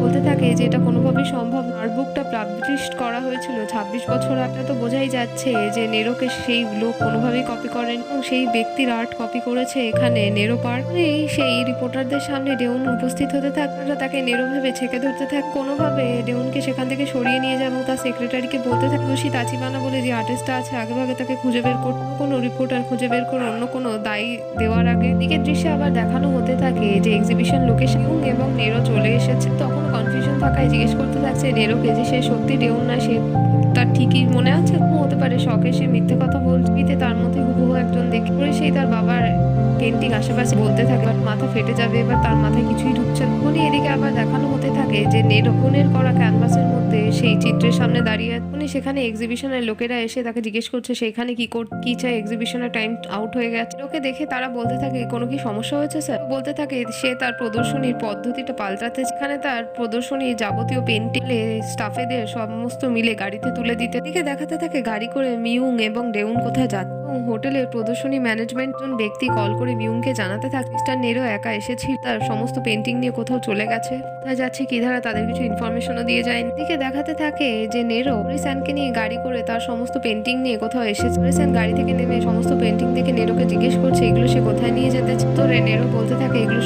বলতে থাকে যে এটা কোনোভাবেই সম্ভব। আর্ট বুকটা পাবলিশ করা হয়েছিল 26 বছর আগে, তো বোঝাই যাচ্ছে যে নেরোকে সেই লোক কোনোভাবেই কপি করেন এবং সেই ব্যক্তির আর্ট কপি করেছে এখানে নেরো পার্ক। সেই রিপোর্টারদের সামনে ডেউন উপস্থিত হতে থাকে, তাকে নেরো ভেবে ছেঁকে ধরতে থাকে। কোনোভাবে ডেউনকে সেখান থেকে সরিয়ে নিয়ে যায় এবং তার সেক্রেটারিকে বলতে থাকে দোষী তাচিবানা বলে যে আর্টিস্টটা আছে আগেভাগে তাকে খুঁজে বের করতে, কোনো রিপোর্টার খুঁজে বের করে অন্য কোনো দায়ী দেওয়ার আগে। দিকের দৃশ্যে আবার দেখানো হতে থাকে যে এক্সিবিশন লোকেশন এবং নেরো চলে এসেছে। তখন কনফিউশন থাকায় জিজ্ঞেস করতে থাকছে নেরোকে যে সে সত্যি ডেউন না, সে তার ঠিকই মনে আছে হতে পারে শখে সে মিথ্যে কথা বলতে। তার মধ্যে হুবহু একজন দেখে পরে সেই তার বাবার পেন্টিং আশেপাশে বলতে থাকে মাথা ফেটে যাবে, এবার তার মাথায় কিছুই ঢুকছে না। উনি এদিকে আবার দেখানো হতে থাকে যে নেরো ফোনের করা ক্যানভাসের মধ্যে সেই চিত্রের সামনে দাঁড়িয়ে উনি সেখানে এক্সিবিশনের লোকেরা এসে তাকে জিজ্ঞেস করছে সেখানে কি চাই, এক্সিবিশনের টাইম আউট হয়ে গেছে। লোকে দেখে তারা বলতে থাকে কোনো কি সমস্যা হয়েছে স্যার। বলতে থাকে সে তার প্রদর্শনীর পদ্ধতিটা পাল্টাতে, যেখানে তার প্রদর্শনীর যাবতীয় পেন্টিং স্টাফেদের সমস্ত মিলে গাড়িতে তুলে দিতে। দিকে দেখাতে থাকে গাড়ি করে মিউং এবং ডেউন কোথায় যাচ্ছে। হোটেলের প্রদর্শনী ম্যানেজমেন্ট জন ব্যক্তি কল করে মিউংকে জানাতে থাকে মিস্টার নেরো একা এসেছিল, তার সমস্ত পেন্টিং নিয়ে কোথাও চলে গেছে, কোথায় যাচ্ছে কি ধারা তাদের কিছু ইনফরমেশনও দিয়ে যায়নি। দিকে দেখাতে থাকে যে নেরো মরিসানকে নিয়ে গাড়ি করে তার সমস্ত পেন্টিং নিয়ে কোথাও এসেছে। মরিসান গাড়ি থেকে নেমে সমস্ত পেন্টিং দেখে নেরোকে জিজ্ঞেস করছে এগুলো সে কোথায় নিয়ে যেতে চায়। তো নেরো বলতে থাকে এগুলো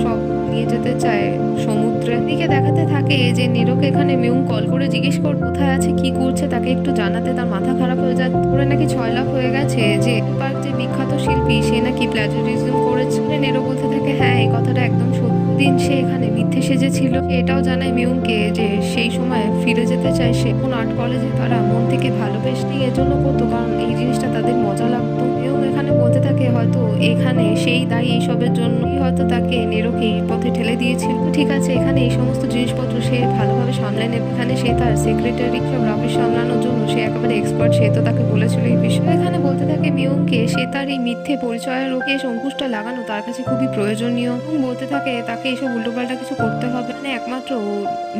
সব নিয়ে যেতে চায় সমুদ্রে। দিকে দেখাতে থাকে যে নেরোকে এখানে মিউং কল করে জিজ্ঞেস কর কোথায় আছে কি করছে তাকে একটু জানাতে, তার মাথা খারাপ হয়ে যায়। ওরা নাকি 6 লাখ হয়ে গেছে যে পার্ক যে বিখ্যাত শিল্পী সে নাকি প্ল্যাজিয়ারিজম করেছে। নেরো বলতে থাকে হ্যাঁ এই কথাটা একদম সত্যি। দিন সে এখানে মিথ্যে সেজেছিল। এটাও জানায় মিউংকে যে সেই সময় ফিরে যেতে চায় সে কোন আর্ট কলেজে তারা মন থেকে ভালোবেসে এর জন্য করতো, কারণ এই জিনিসটা তাদের মজা লাগতো। এবং এখানে বলতে থাকে হয়তো এখানে সেই দায়ী এইসবের জন্যই হয়তো তাকে নেরোকে এই পথে ঠেলে দিয়েছিল। ঠিক আছে এখানে এই সমস্ত জিনিসপত্র সে ভালোভাবে সামলে নেবে। এখানে সে তার সেক্রেটারি সব রাবিশ সামলানোর জন্য সে একেবারে এক্সপার্ট, সে তো তাকে বলেছিল এই বিষয়ে। এখানে বলতে থাকে মিউংকে সে তার এই মিথ্যে পরিচয়ের ওকে অঙ্কুশটা লাগানো তার কাছে খুবই প্রয়োজনীয় এবং বলতে থাকে তাকে এইসব উল্টোপাল্টা কিছু করতে হবে না, একমাত্র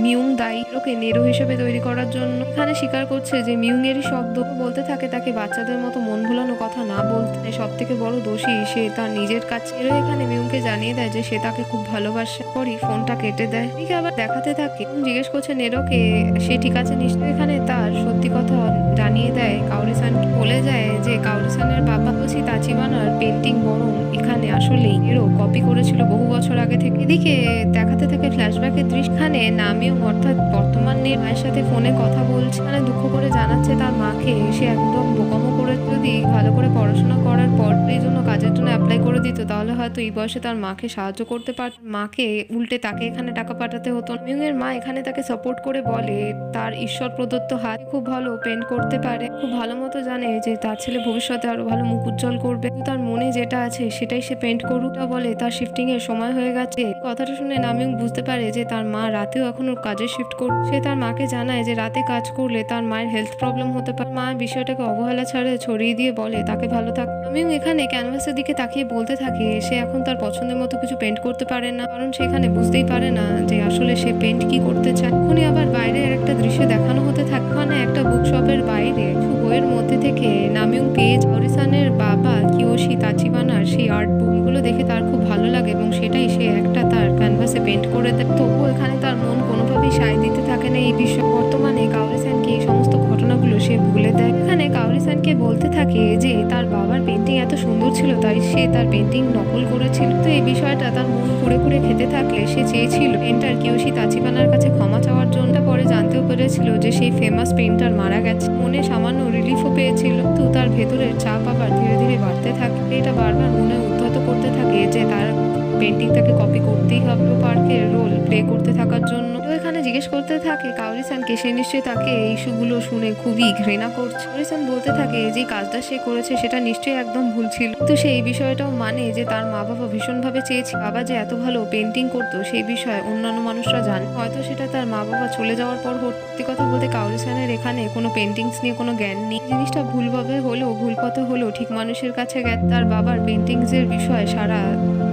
মিউং দায়ী ওকে নেরো হিসেবে তৈরি করার জন্য। এখানে স্বীকার করছে যে মিউং এরই শব্দ। বলতে থাকে তাকে বাচ্চাদের মতো মন ভোলানো কথা না বলতে, সব থেকে বড় দোষী সে তার নিজের কাছে। এরও এখানে মিউংকে জানিয়ে দেয় যে সে তাকে খুব ভালোবাসে। পরই ফোনটা কেটে দেয়। ঠিক আবার দেখাতে থাকে জিজ্ঞেস করছে নেরোকে সে ঠিক আছে নিশ্চয়। এখানে তার সত্যি কথা জানিয়ে দেয় কাউরিসান, বলে যায় যে কাউরিসানের বাবা বলছি তাচিবানার পেন্টিং বরং এখানে আসলেই নেরো কপি করেছিল বহু বছর আগে থেকে। এদিকে দেখাতে থাকে ফ্ল্যাশব্যাকের দৃশ্যখানে নামিও অর্থাৎ বর্তমান মায়ের সাথে ফোনে কথা বলছে, মানে দুঃখ করে জানাচ্ছে তার মাকে সে একদম বোকামো করে যদি ভালো করে পড়াশোনা করার পর এই জন্য কাজের জন্য অ্যাপ্লাই করে দিত তাহলে হয়তো এই বয়সে তার মাকে সাহায্য করতে পারত, মাকে উল্টে তাকে এখানে টাকা পাঠাতে হতো। মিউং এর মা এখানে তাকে সাপোর্ট করে বলে তার ঈশ্বর প্রদত্ত হাত খুব ভালো পেন্ট করতে পারে, খুব ভালো মতো জানে যে তার ছেলে ভবিষ্যতে আরো ভালো মুখ উজ্জ্বল করবে, তার মনে যেটা আছে সেটাই সে পেন্ট করুক। বলে তার শিফটিং এর সময় হয়ে গেছে। কথাটা শুনে নামিং বুঝতে পারে যে তার মা রাতেও এখনো কাজে শিফট করছে। সে তার মাকে জানায় যে রাতে কাজ করলে তার মায়ের হেলথ প্রবলেম হতে পারে। মা বিষয়টাকে অবহেলা ছাড়ে ছড়িয়ে দিয়ে বলে তাকে ভালো থাক। নামিং এখানে ক্যানভাসের দিকে তাকিয়ে বলতে থাকে সে এখন তার পছন্দের মতো কিছু পেন্ট করতে পারে না, কারণ সেখানে বুঝতেই পারে না যে আসলে সে পেন্ট কি করতে চায়। এখনই আবার বাইরে একটা দৃশ্য দেখানো হতে থাকে, মানে একটা বুক শপের বাইরে বইয়ের মধ্যে থেকে নামিং পেজ কাউরিসানের বাবা কিয়োশি কিয়োশি তাচিবানার সেই আর্ট বুকগুলো দেখে তার খুব ভালো লাগে এবং সেটাই সে একটা তার ক্যানভাসে পেন্ট করে দেয়। তবুও এখানে তার মন কোনোভাবেই সায় দিতে থাকে না এই বিষয়ে। বর্তমানে কাওরি-সানকে এই সমস্ত ঘটনাগুলো সে ভুলে দেয়। এখানে কাওরি-সানকে বলতে থাকে যে তার বাবার পেন্টিং এত সুন্দর ছিল তাই সে তার পেন্টিং নকল করেছিল। তো এই বিষয়টা তার মন পুড়ে পুড়ে খেতে থাকলে সে চেয়েছিল পেন্টার কিয়োশি তাচিবানার কাছে ক্ষমা চাওয়ার জন্য। পরে জানতেও পেরেছিল যে সেই ফেমাস পেন্টার মারা গেছে। মনে সামান্য রিলিফও পেয়েছিল, কিন্তু তার ভেতরের চাপ আবার ধীরে ধীরে বাড়তে থাকে। এটা বারবার মনে উদ্ধত করতে থাকে যে তার পেন্টিংটাকে কপি করতেই হবে পার্কের রোল প্লে করতে থাকার জন্য। তো এখানে জিজ্ঞেস করতে থাকে কাওরি-সানকে সে নিশ্চয়ই তাকে এই ইস্যুগুলো শুনে খুবই ঘৃণা করছে। কাওরি-সান বলতে থাকে যে কাজটা সে করেছে সেটা নিশ্চয়ই একদম ভুল ছিল, কিন্তু সে এই বিষয়টাও মানে যে তার মা বাবা ভীষণভাবে চেয়েছে বাবা যে এত ভালো পেন্টিং করতো সেই বিষয়ে অন্যান্য মানুষরা জানে, হয়তো সেটা তার মা বাবা চলে যাওয়ার পর সত্যি কথা বলতে কাওরি-সানের এখানে কোনো পেন্টিংস নিয়ে কোনো জ্ঞান নেই। জিনিসটা ভুলভাবে হলেও ভুল পথে হলেও ঠিক মানুষের কাছে গেছে। তার বাবার পেন্টিংস এর বিষয়ে সারা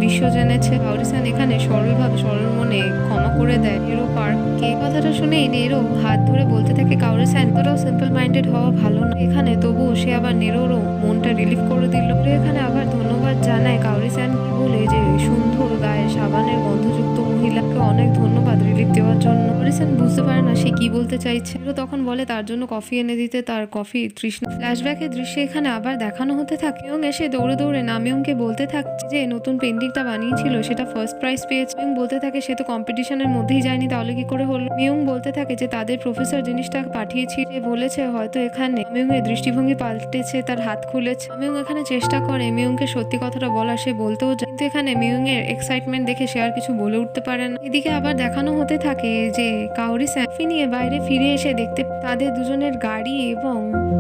বিশ্ব জেনেছে। কাওরি-সান এখানে সরলভাবে সরল মনে ক্ষমা করে দেয় নেরো পার্ককে। কথাটা শুনেই নেরো হাত ধরে বলতে থাকে কাওরি-সান তোরাও সিম্পল মাইন্ডেড হওয়া ভালো না। এখানে তবুও সে আবার নেরোরও মনটা রিলিফ করে দিল। এখানে আবার ধন্যবাদ জানায় কাওরি-সান বলে যে সুন্দর গায়ে সাবানের গন্ধযুক্ত মহিলাকে অনেক ধন্যবাদ রিলিফ দেওয়ার জন্য। কাওরি-সান বুঝতে পারে না সে কি বলতে চাইছে। তখন বলে তার জন্য কফি এনে দিতে, তার কফি তৃষ্ণা। ফ্ল্যাশব্যাকের দৃশ্যে এখানে আবার দেখানো হতে থাকে এবং এসে দৌড়ে দৌড়ে নামিয়ংকে বলতে থাকছে যে নতুন পেন্টিংটা বানিয়েছিল সেটা ফার্স্ট প্রাইজ পেয়েছে। মিয়ং বলতে থাকে সে তো কম্পিটিশনের মধ্যেই যায়নি, তাহলে কি করে হলো। মিয়ং বলতে থাকে যে তাদের প্রফেসর জিনিসটা পাঠিয়েছি, সে বলেছে হয়তো এখানে মিয়ং এর দৃষ্টিভঙ্গি পাল্টেছে, তার হাত খুলেছে। মিয়ং এখানে চেষ্টা করে মিয়ংকে সত্যি কথাটা বলা, সে বলতেও যায়, কিন্তু এখানে মিয়ং এর এক্সাইটমেন্ট দেখে সে আর কিছু বলে উঠতে পারে না। এদিকে আবার দেখানো হতে থাকে যে কাওরি-সান নিয়ে বাইরে ফিরে এসে দেখতে তাদের দুজনের গাড়ি এবং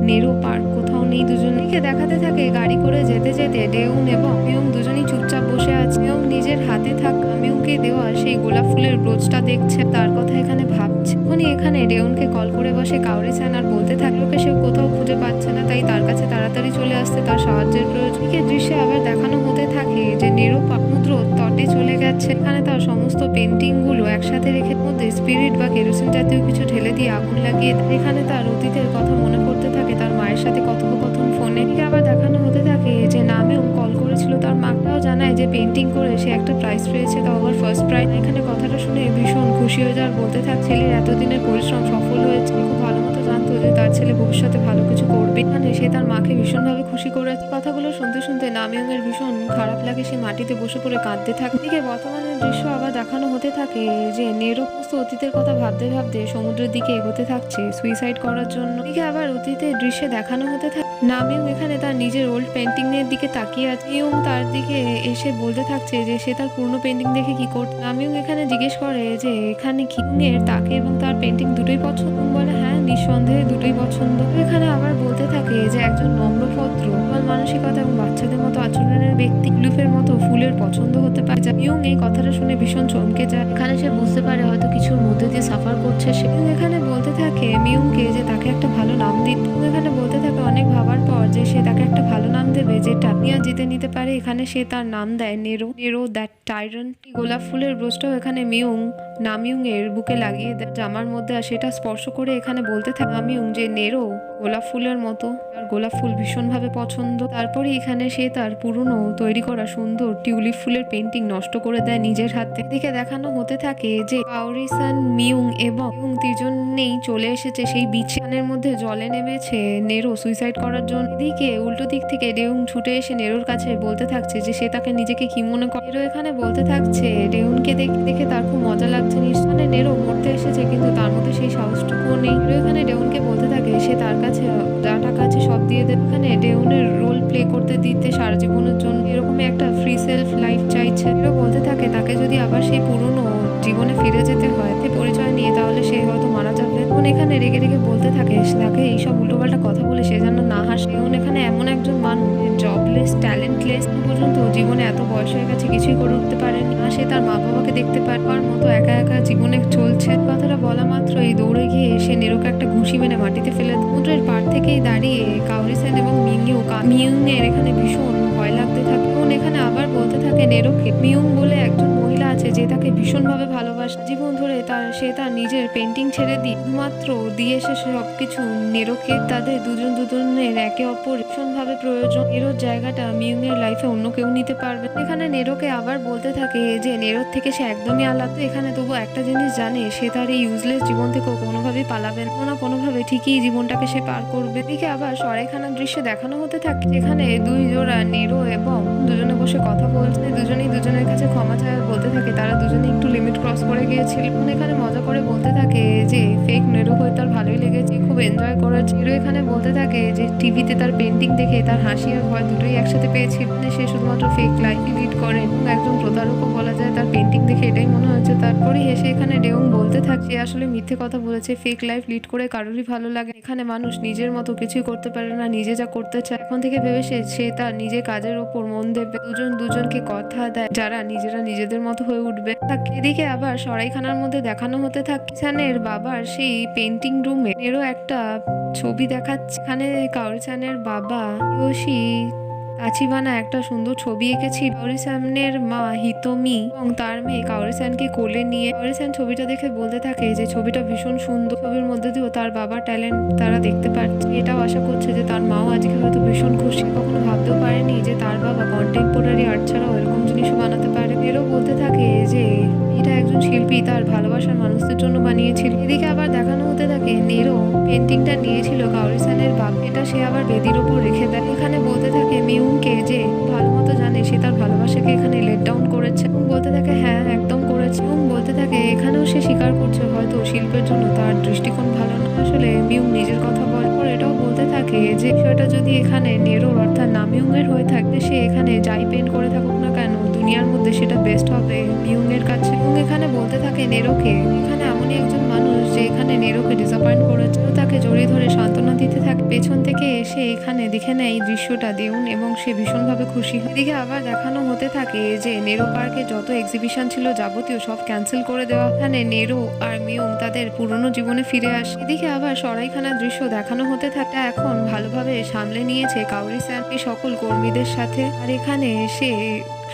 নেরো পার্ক কোথাও নেই। দুজনকে দেখাতে থাকে গাড়ি করে যেতে যেতে ডেউন এবং মিয়ং দুজনই চুপচাপ বসে আছে। মিয়ং নিজের হাতে থাকা মিয়ংকে দেওয়া সেই গোলাপ ফুলের ব্রোচটা দেখছে, তার কথা এখানে ভাবছে। তখনই এখানে ডেউনকে কল করে বসে কাওরি-সান আর বলতে থাকে ওকে সে কোথাও খুঁজে পাচ্ছে না, তাই তার কাছে তাড়াতাড়ি চলে আসতে তার সাহায্যের প্রয়োজন। দৃশ্যে আবার দেখানো হতে থাকে যে নেরো সমুদ্র তটে চলে গেছে। এখানে তার সমস্ত পেন্টিং গুলো একসাথে রেখে মধ্যে স্পিরিট বা কেরোসিন জাতীয় কিছু ঢেলে দিয়ে আগুন লাগিয়ে এখানে তার অতীতের কথা মনে পড়তে থাকে, তার মায়ের সাথে কথোপকথন ফোনে। আবার দেখানো হতে থাকে যে নামেও কল করেছিল তার মাকেও জানায় যে পেন্টিং করে সে একটা প্রাইজ পেয়েছে, তাও আবার ফার্স্ট প্রাইজ। এখানে কথাটা শুনে ভীষণ খুশি হয়ে যাওয়ার বলতে থাক ছেলের এতদিনের পরিশ্রম সফল হয়েছে। খুব ভালো মতো জানতো যে তার ছেলে ভবিষ্যতে ভালো কিছু করবে। এখানে সে তার মাকে ভীষণভাবে খুশি করেছে। কথাগুলো শুনতে শুনতে নামিয়ং এর ভীষণ খারাপ লাগে, সে মাটিতে বসে পড়ে কাঁদতে থাকে। এদিকে বর্তমানের দৃশ্য আবার দেখানো হতে থাকে যে নেরো অতীতের কথা ভাবতে ভাবতে সমুদ্রের দিকে এগোতে থাকছে সুইসাইড করার জন্য। এদিকে আবার অতীতের দৃশ্যে দেখানো হতে থাকে নামিয়ং এখানে তার নিজের ওল্ড পেন্টিং এর দিকে তাকিয়ে আছে। মিয়ং তার দিকে এসে বলতে থাকছে যে সে তার পুরনো পেন্টিং দেখে কি করছে। নামিয়ং এখানে জিজ্ঞেস করে যে এখানে কিংয়ের তাকে এবং তার পেন্টিং দুটোই পছন্দ। বলে হ্যাঁ নিঃসন্দেহে দুটোই পছন্দ। এখানে আবার বলতে থাকে যে একজন নম্রভদ্র মানসিকতা এবং বাচ্চাদের মতো আচরণের ব্যক্তি লুফের মতো ফুলের পছন্দ হতে পারে। মিয়ং এই কথাটা শুনে ভীষণ চমকে যায়। এখানে সে বুঝতে পারে হয়তো কিছুর মধ্যে দিয়ে সাফার করছে সে। এখানে বলতে থাকে মিয়ংকে যে তাকে একটা ভালো নাম দিতে। এখানে বলতে থাকে অনেক ভাবার পর যে সে তাকে একটা ভালো নাম দেবে যেটা মিয়া জিতে নিতে পারে। এখানে সে তার নাম দেয় নেরো, নেরো দ্যাট টাইরান্ট। গোলাপ ফুলের ব্রোচটাও এখানে মিয়ং নামিয়ং এর বুকে লাগিয়ে দেয় জামার মধ্যে, আর সেটা স্পর্শ করে এখানে বলতে থাকে নামিয়ং যে নেরো গোলাপ ফুলের মতো, আর গোলাপ ফুল ভীষণভাবে পছন্দ। তারপরে এখানে সে তার পুরনো তৈরি করা সুন্দর টিউলিপ ফুলের পেন্টিং নষ্ট করে দেয় নিজের হাতে। এদিকে দেখানো হতে থাকে যে কাওরি-সান, মিয়ং এবং তিনজনেই চলে এসেছে সেই বিছানের মধ্যে জলে নেমেছে নেরো সুইসাইড করার জন্য। এদিকে উল্টো দিক থেকে ডেউন ছুটে এসে নেরোর কাছে বলতে থাকছে যে সে তাকে নিজেকে কি মনে করে। নেরো এখানে বলতে থাকছে ডেউনকে দেখে তার খুব মজা লাগছে। মানে নেরো মরতে এসেছে কিন্তু তার মধ্যে সেই সাহসটুকুও নেই। এখানে ডেউনকে বলতে থাকে সে তার কাছে যা টাকা আছে সব দিয়ে দেবে। এখানে ডেউনের রোল প্লে করতে দিতে সারা জীবনের জন্য এরকমই একটা ফ্রি সেলফ লাইফ চাইছে। নেরো বলতে থাকে তাকে যদি আবার সেই পুরনো জীবনে ফিরে যেতে হয় পরিচয় নিয়ে, তাহলে সে হয়তো মারা যাবে। এখানে রেগে রেগে বলতে থাকে তাকে এইসব উল্টোপাল্টা কথা বলে সে যেন না হাসে। এখানে এমন একজন মানুষ জবলেস, ট্যালেন্টলেস, পর্যন্ত জীবনে এত বয়স হয়ে গেছে কিছুই করে উঠতে পারেনি। আর সে তার মা বাবাকে দেখতে পারবার মতো একা একা জীবনে চলছে। কথাটা বলা মাত্রই দৌড়ে গিয়ে সে নেরোকে একটা ঘুষি মেনে মাটিতে ফেলে সমুদ্রের পাড় থেকেই দাঁড়িয়ে কাওরি-সান এবং মিয়ং এর এখানে ভীষণ ভয় লাগতে থাকে। এখানে আবার বলতে থাকে নেরোকে মিয়ং বলে একজন মহিলা আছে যে তাকে ভীষণভাবে ভালোবাসে। জীবন ধরে সে তার নিজের পেন্টিং ছেড়ে মাত্র দিয়ে সে সবকিছু নেরোকে। তাদের দুজনের একে অপর ভীষণভাবে প্রয়োজন। নেরোর জায়গাটা মিউং এর লাইফে অন্য কেউ নিতে পারবে। এখানে নেরোকে আবার বলতে থাকে যে নেরোর থেকে সে একদমই আলাদা। এখানে তবু একটা জিনিস জানে, সে তার এই ইউজলেস জীবন থেকে কোনোভাবেই পালাবে না, কোনোভাবে ঠিকই জীবনটাকে সে পার করবে। এদিকে আবার সরাইখানার দৃশ্য দেখানো হতে থাকে, যেখানে দুই জোড়া নেরো এবং দুজনে বসে কথা বলছে। দুজনেই দুজনের কাছে ক্ষমা চায়, বলতে থাকে তারা দুজনে একটু লিমিট ক্রস করে গিয়েছিল। এখানে মজা করে বলতে থাকে যে ফেক নেরো হয়ে তার ভালোই লেগেছে, খুব এনজয় করেছে। নেরো এখানে বলতে থাকে যে টিভিতে তার পেন্টিং দেখে তার হাসি আর ভয় দুটোই একসাথে পেয়েছিল। সে শুধুমাত্র ফেক লাইফই লিড করে এবং একজন প্রতারকও বলা যায়। তার পেন্টিং দেখে এটাই মনে হচ্ছে। তারপরে হেসে এখানে ডেউং বলতে থাকে সে আসলে মিথ্যে কথা বলেছে, ফেক লাইফ লিড করে কারোরই ভালো লাগে। এখানে মানুষ নিজের মতো কিছুই করতে পারে না, নিজে যা করতে চায়। এখন থেকে ভেবে সে তার নিজের কাজের ওপর মন দেবে। দুজনকে কথা দেয় যারা নিজেরা নিজেদের মতো হয়ে উঠবে। এদিকে আবার সরাইখানার মধ্যে দেখানো হতে থাকে কাওরি-চানের বাবার সেই পেন্টিং রুমে নেরো একটা ছবি দেখাচ্ছে। এখানে কাওরি-চানের বাবা ইয়োশি তাচিবানা একটা সুন্দর ছবি এঁকেছিল। কাওরি-চানের মা হিতোমি এবং তার মেয়ে কাওরি-চানকে কোলে নিয়ে। কাওরি-চান ছবিটা দেখে বলতে থাকে যে ছবিটা ভীষণ সুন্দর। ছবির মধ্যে দিয়েও তার বাবার ট্যালেন্ট তারা দেখতে পাচ্ছে। এটাও আশা করছে যে তার মাও আজকে হয়তো ভীষণ খুশি। কখনো ভাবতেও পারেনি যে তার বাবা কন্টেম্পোরারি আর্ট ছাড়াও এরকম জিনিসও বানাতে পারে। এরও বলতে থাকে যে এটা একজন শিল্পী তার ভালোবাসার মানুষদের জন্য বানিয়েছিল। এদিকে আবার দেখানো হতে থাকে নেরো পেন্টিংটা নিয়েছিল কাওরি-চানের বাবা, এটা সে আবার বেদির ওপর রেখে দেয়। এখানে বলতে থাকে মিউংকে যে ভালো মতো জানে সে তার ভালোবাসাকে এখানে লেট ডাউন করেছে। বলতে থাকে হ্যাঁ একদম করেছে। এবং বলতে থাকে এখানেও সে স্বীকার করছে হয়তো শিল্পের জন্য তার দৃষ্টিকোণ ভালো না। আসলে মিউং নিজের কথা বলার পর এটাও বলতে থাকে যে বিষয়টা যদি এখানে নেরোর অর্থাৎ নামিউং এর হয়ে থাকলে সে এখানে যাই পেন্ট করে থাকুক না কেন দুনিয়ার মধ্যে সেটা বেস্ট হবে মিউং এর কাছে। এবং এখানে বলতে থাকে নেরোকে এখানে এমনই একজন মানুষ যে এখানে নেরোকে ডিসঅ্যাপয়েন্ট করেছে। তাকে জড়িয়ে ধরে সান্ত্বনা দিতে থাকে। পেছন থেকে এসে এখানে দেখে নেয় এই দৃশ্যটা দেউন এবং সে ভীষণভাবে খুশি হয়। এদিকে আবার দেখানো হতে থাকে যে নেরো পার্কে যত এক্সিবিশন ছিল যাবতীয় সব ক্যান্সেল করে দেওয়া। এখানে নেরো আর মিউং তাদের পুরনো জীবনে ফিরে আসে। এদিকে আবার সরাইখানার দৃশ্য দেখানো হতে থাকে, এখন ভালোভাবে সামলে নিয়েছে কাওরি-চান এই সকল কর্মীদের সাথে। আর এখানে সে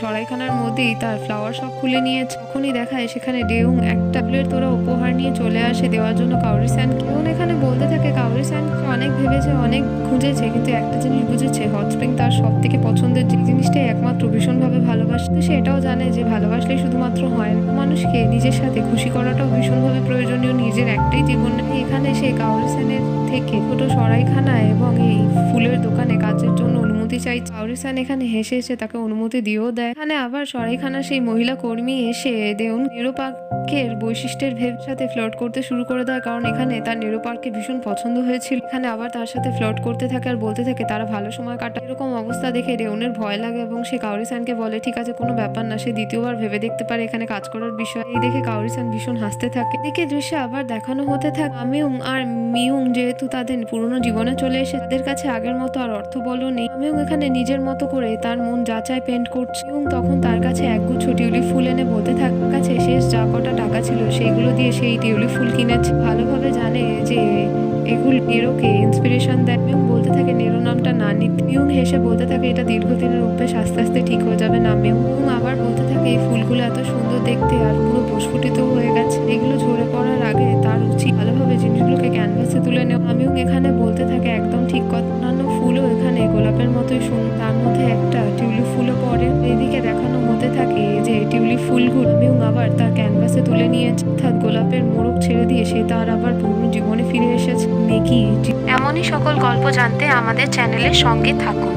সরাইখানার মধ্যেই তার ফ্লাওয়ার শপ খুলে নিয়েছে। তখনই দেখায় সেখানে ডেউং একটা ফুলের তোড়া উপহার নিয়ে চলে আসে দেওয়ার জন্য কাওরি-চানকে। এবং এখানে বলতে থাকে কাওরি-চান অনেক ভেবেছে, অনেক খুঁজেছে, কিন্তু একটা জিনিস বুঝেছে হট স্প্রিং তার সব থেকে পছন্দের জিনিসটাই একমাত্র ভীষণভাবে ভালোবাসে। সে এটাও জানে যে ভালোবাসলেই শুধুমাত্র হয় না, মানুষকে নিজের সাথে খুশি করাটাও ভীষণভাবে প্রয়োজনীয়। নিজের একটাই জীবন। এখানে সে কাওরি-চানের থেকে ছোট সরাইখানা এবং এই ফুলের দোকানে কাজের জন্য অনুমতি চাইছে। কাওরি-চান এখানে হেসে হেসে তাকে অনুমতি দিয়েও দেয়। এখানে আবার সরাইখানা সেই মহিলা কর্মী এসে দেউন নেরো পার্কের বৈশিষ্ট্যের সাথে ফ্লার্ট করতে শুরু করে দেয়, কারণ এখানে তার নেরো পার্ককে ভীষণ পছন্দ হয়েছিল। এখানে আবার তার সাথে ফ্লার্ট করতে থাকে আর বলতে থাকে তারা ভালো সময় কাটায়। এরকম অবস্থা দেখে দেউনের ভয় লাগে এবং সে কাওরি-চানকে বলে ঠিক আছে কোনো ব্যাপার না, সে দ্বিতীয়বার ভেবে দেখতে পারে এখানে কাজ করার বিষয়। এই দেখে কাওরি-চান ভীষণ হাসতে থাকে। এদিকে দৃশ্যে আবার দেখানো হতে থাকে আমিউং আর মিউং যেহেতু তাদের পুরনো জীবনে চলে এসে তাদের কাছে আগের মতো আর অর্থ বলো নেই। আমিউং এখানে নিজের মতো করে তার মন যা চায় পেন্ট করছে এবং তখন তার কাছে একগুচ্ছ টিউলিপ ফুল এনে বলতে থাকে কাছে শেষ যা কটা টাকা ছিল সেইগুলো দিয়ে সেই টিউলিপ ফুল কিনেছে। ভালোভাবে জানে যে এগুলো নেরোকে ইন্সপিরেশন দেয়। মিউং বলতে থাকে নেরো নামটা না নিতে। মিউং হেসে বলতে থাকে এটা দীর্ঘদিনের অভ্যেস, আস্তে আস্তে ঠিক হয়ে যাবে না। মিউং আবার বলতে থাকে এই ফুলগুলো এত সুন্দর দেখতে আর পুরো প্রস্ফুটিত হয়ে গেছে, এগুলো ঝরে পড়ার আগে তার উচিত ভালোভাবে জিনিসগুলোকে ক্যানভাসে তুলে নেওয়া। মিউং এখানে বলতে থাকে একদম ঠিক কথা, অন্যান্য ফুলও এখানে গোলাপের মতোই সুন্দর, তার মধ্যে একটা টিউলিপ ফুলও পড়ে। এদিকে দেখানো হতে থাকে যে টিউলিপ ফুলগুলো মিউং আবার তার ক্যানভাসে তুলে নিয়েছে, অর্থাৎ গোলাপের মোড়ক ছেড়ে দিয়ে সে তার আবার পুরনো জীবনে ফিরে এসেছে। মেকি এমনই সকল গল্প জানতে আমাদের চ্যানেলের সঙ্গে থাকুন।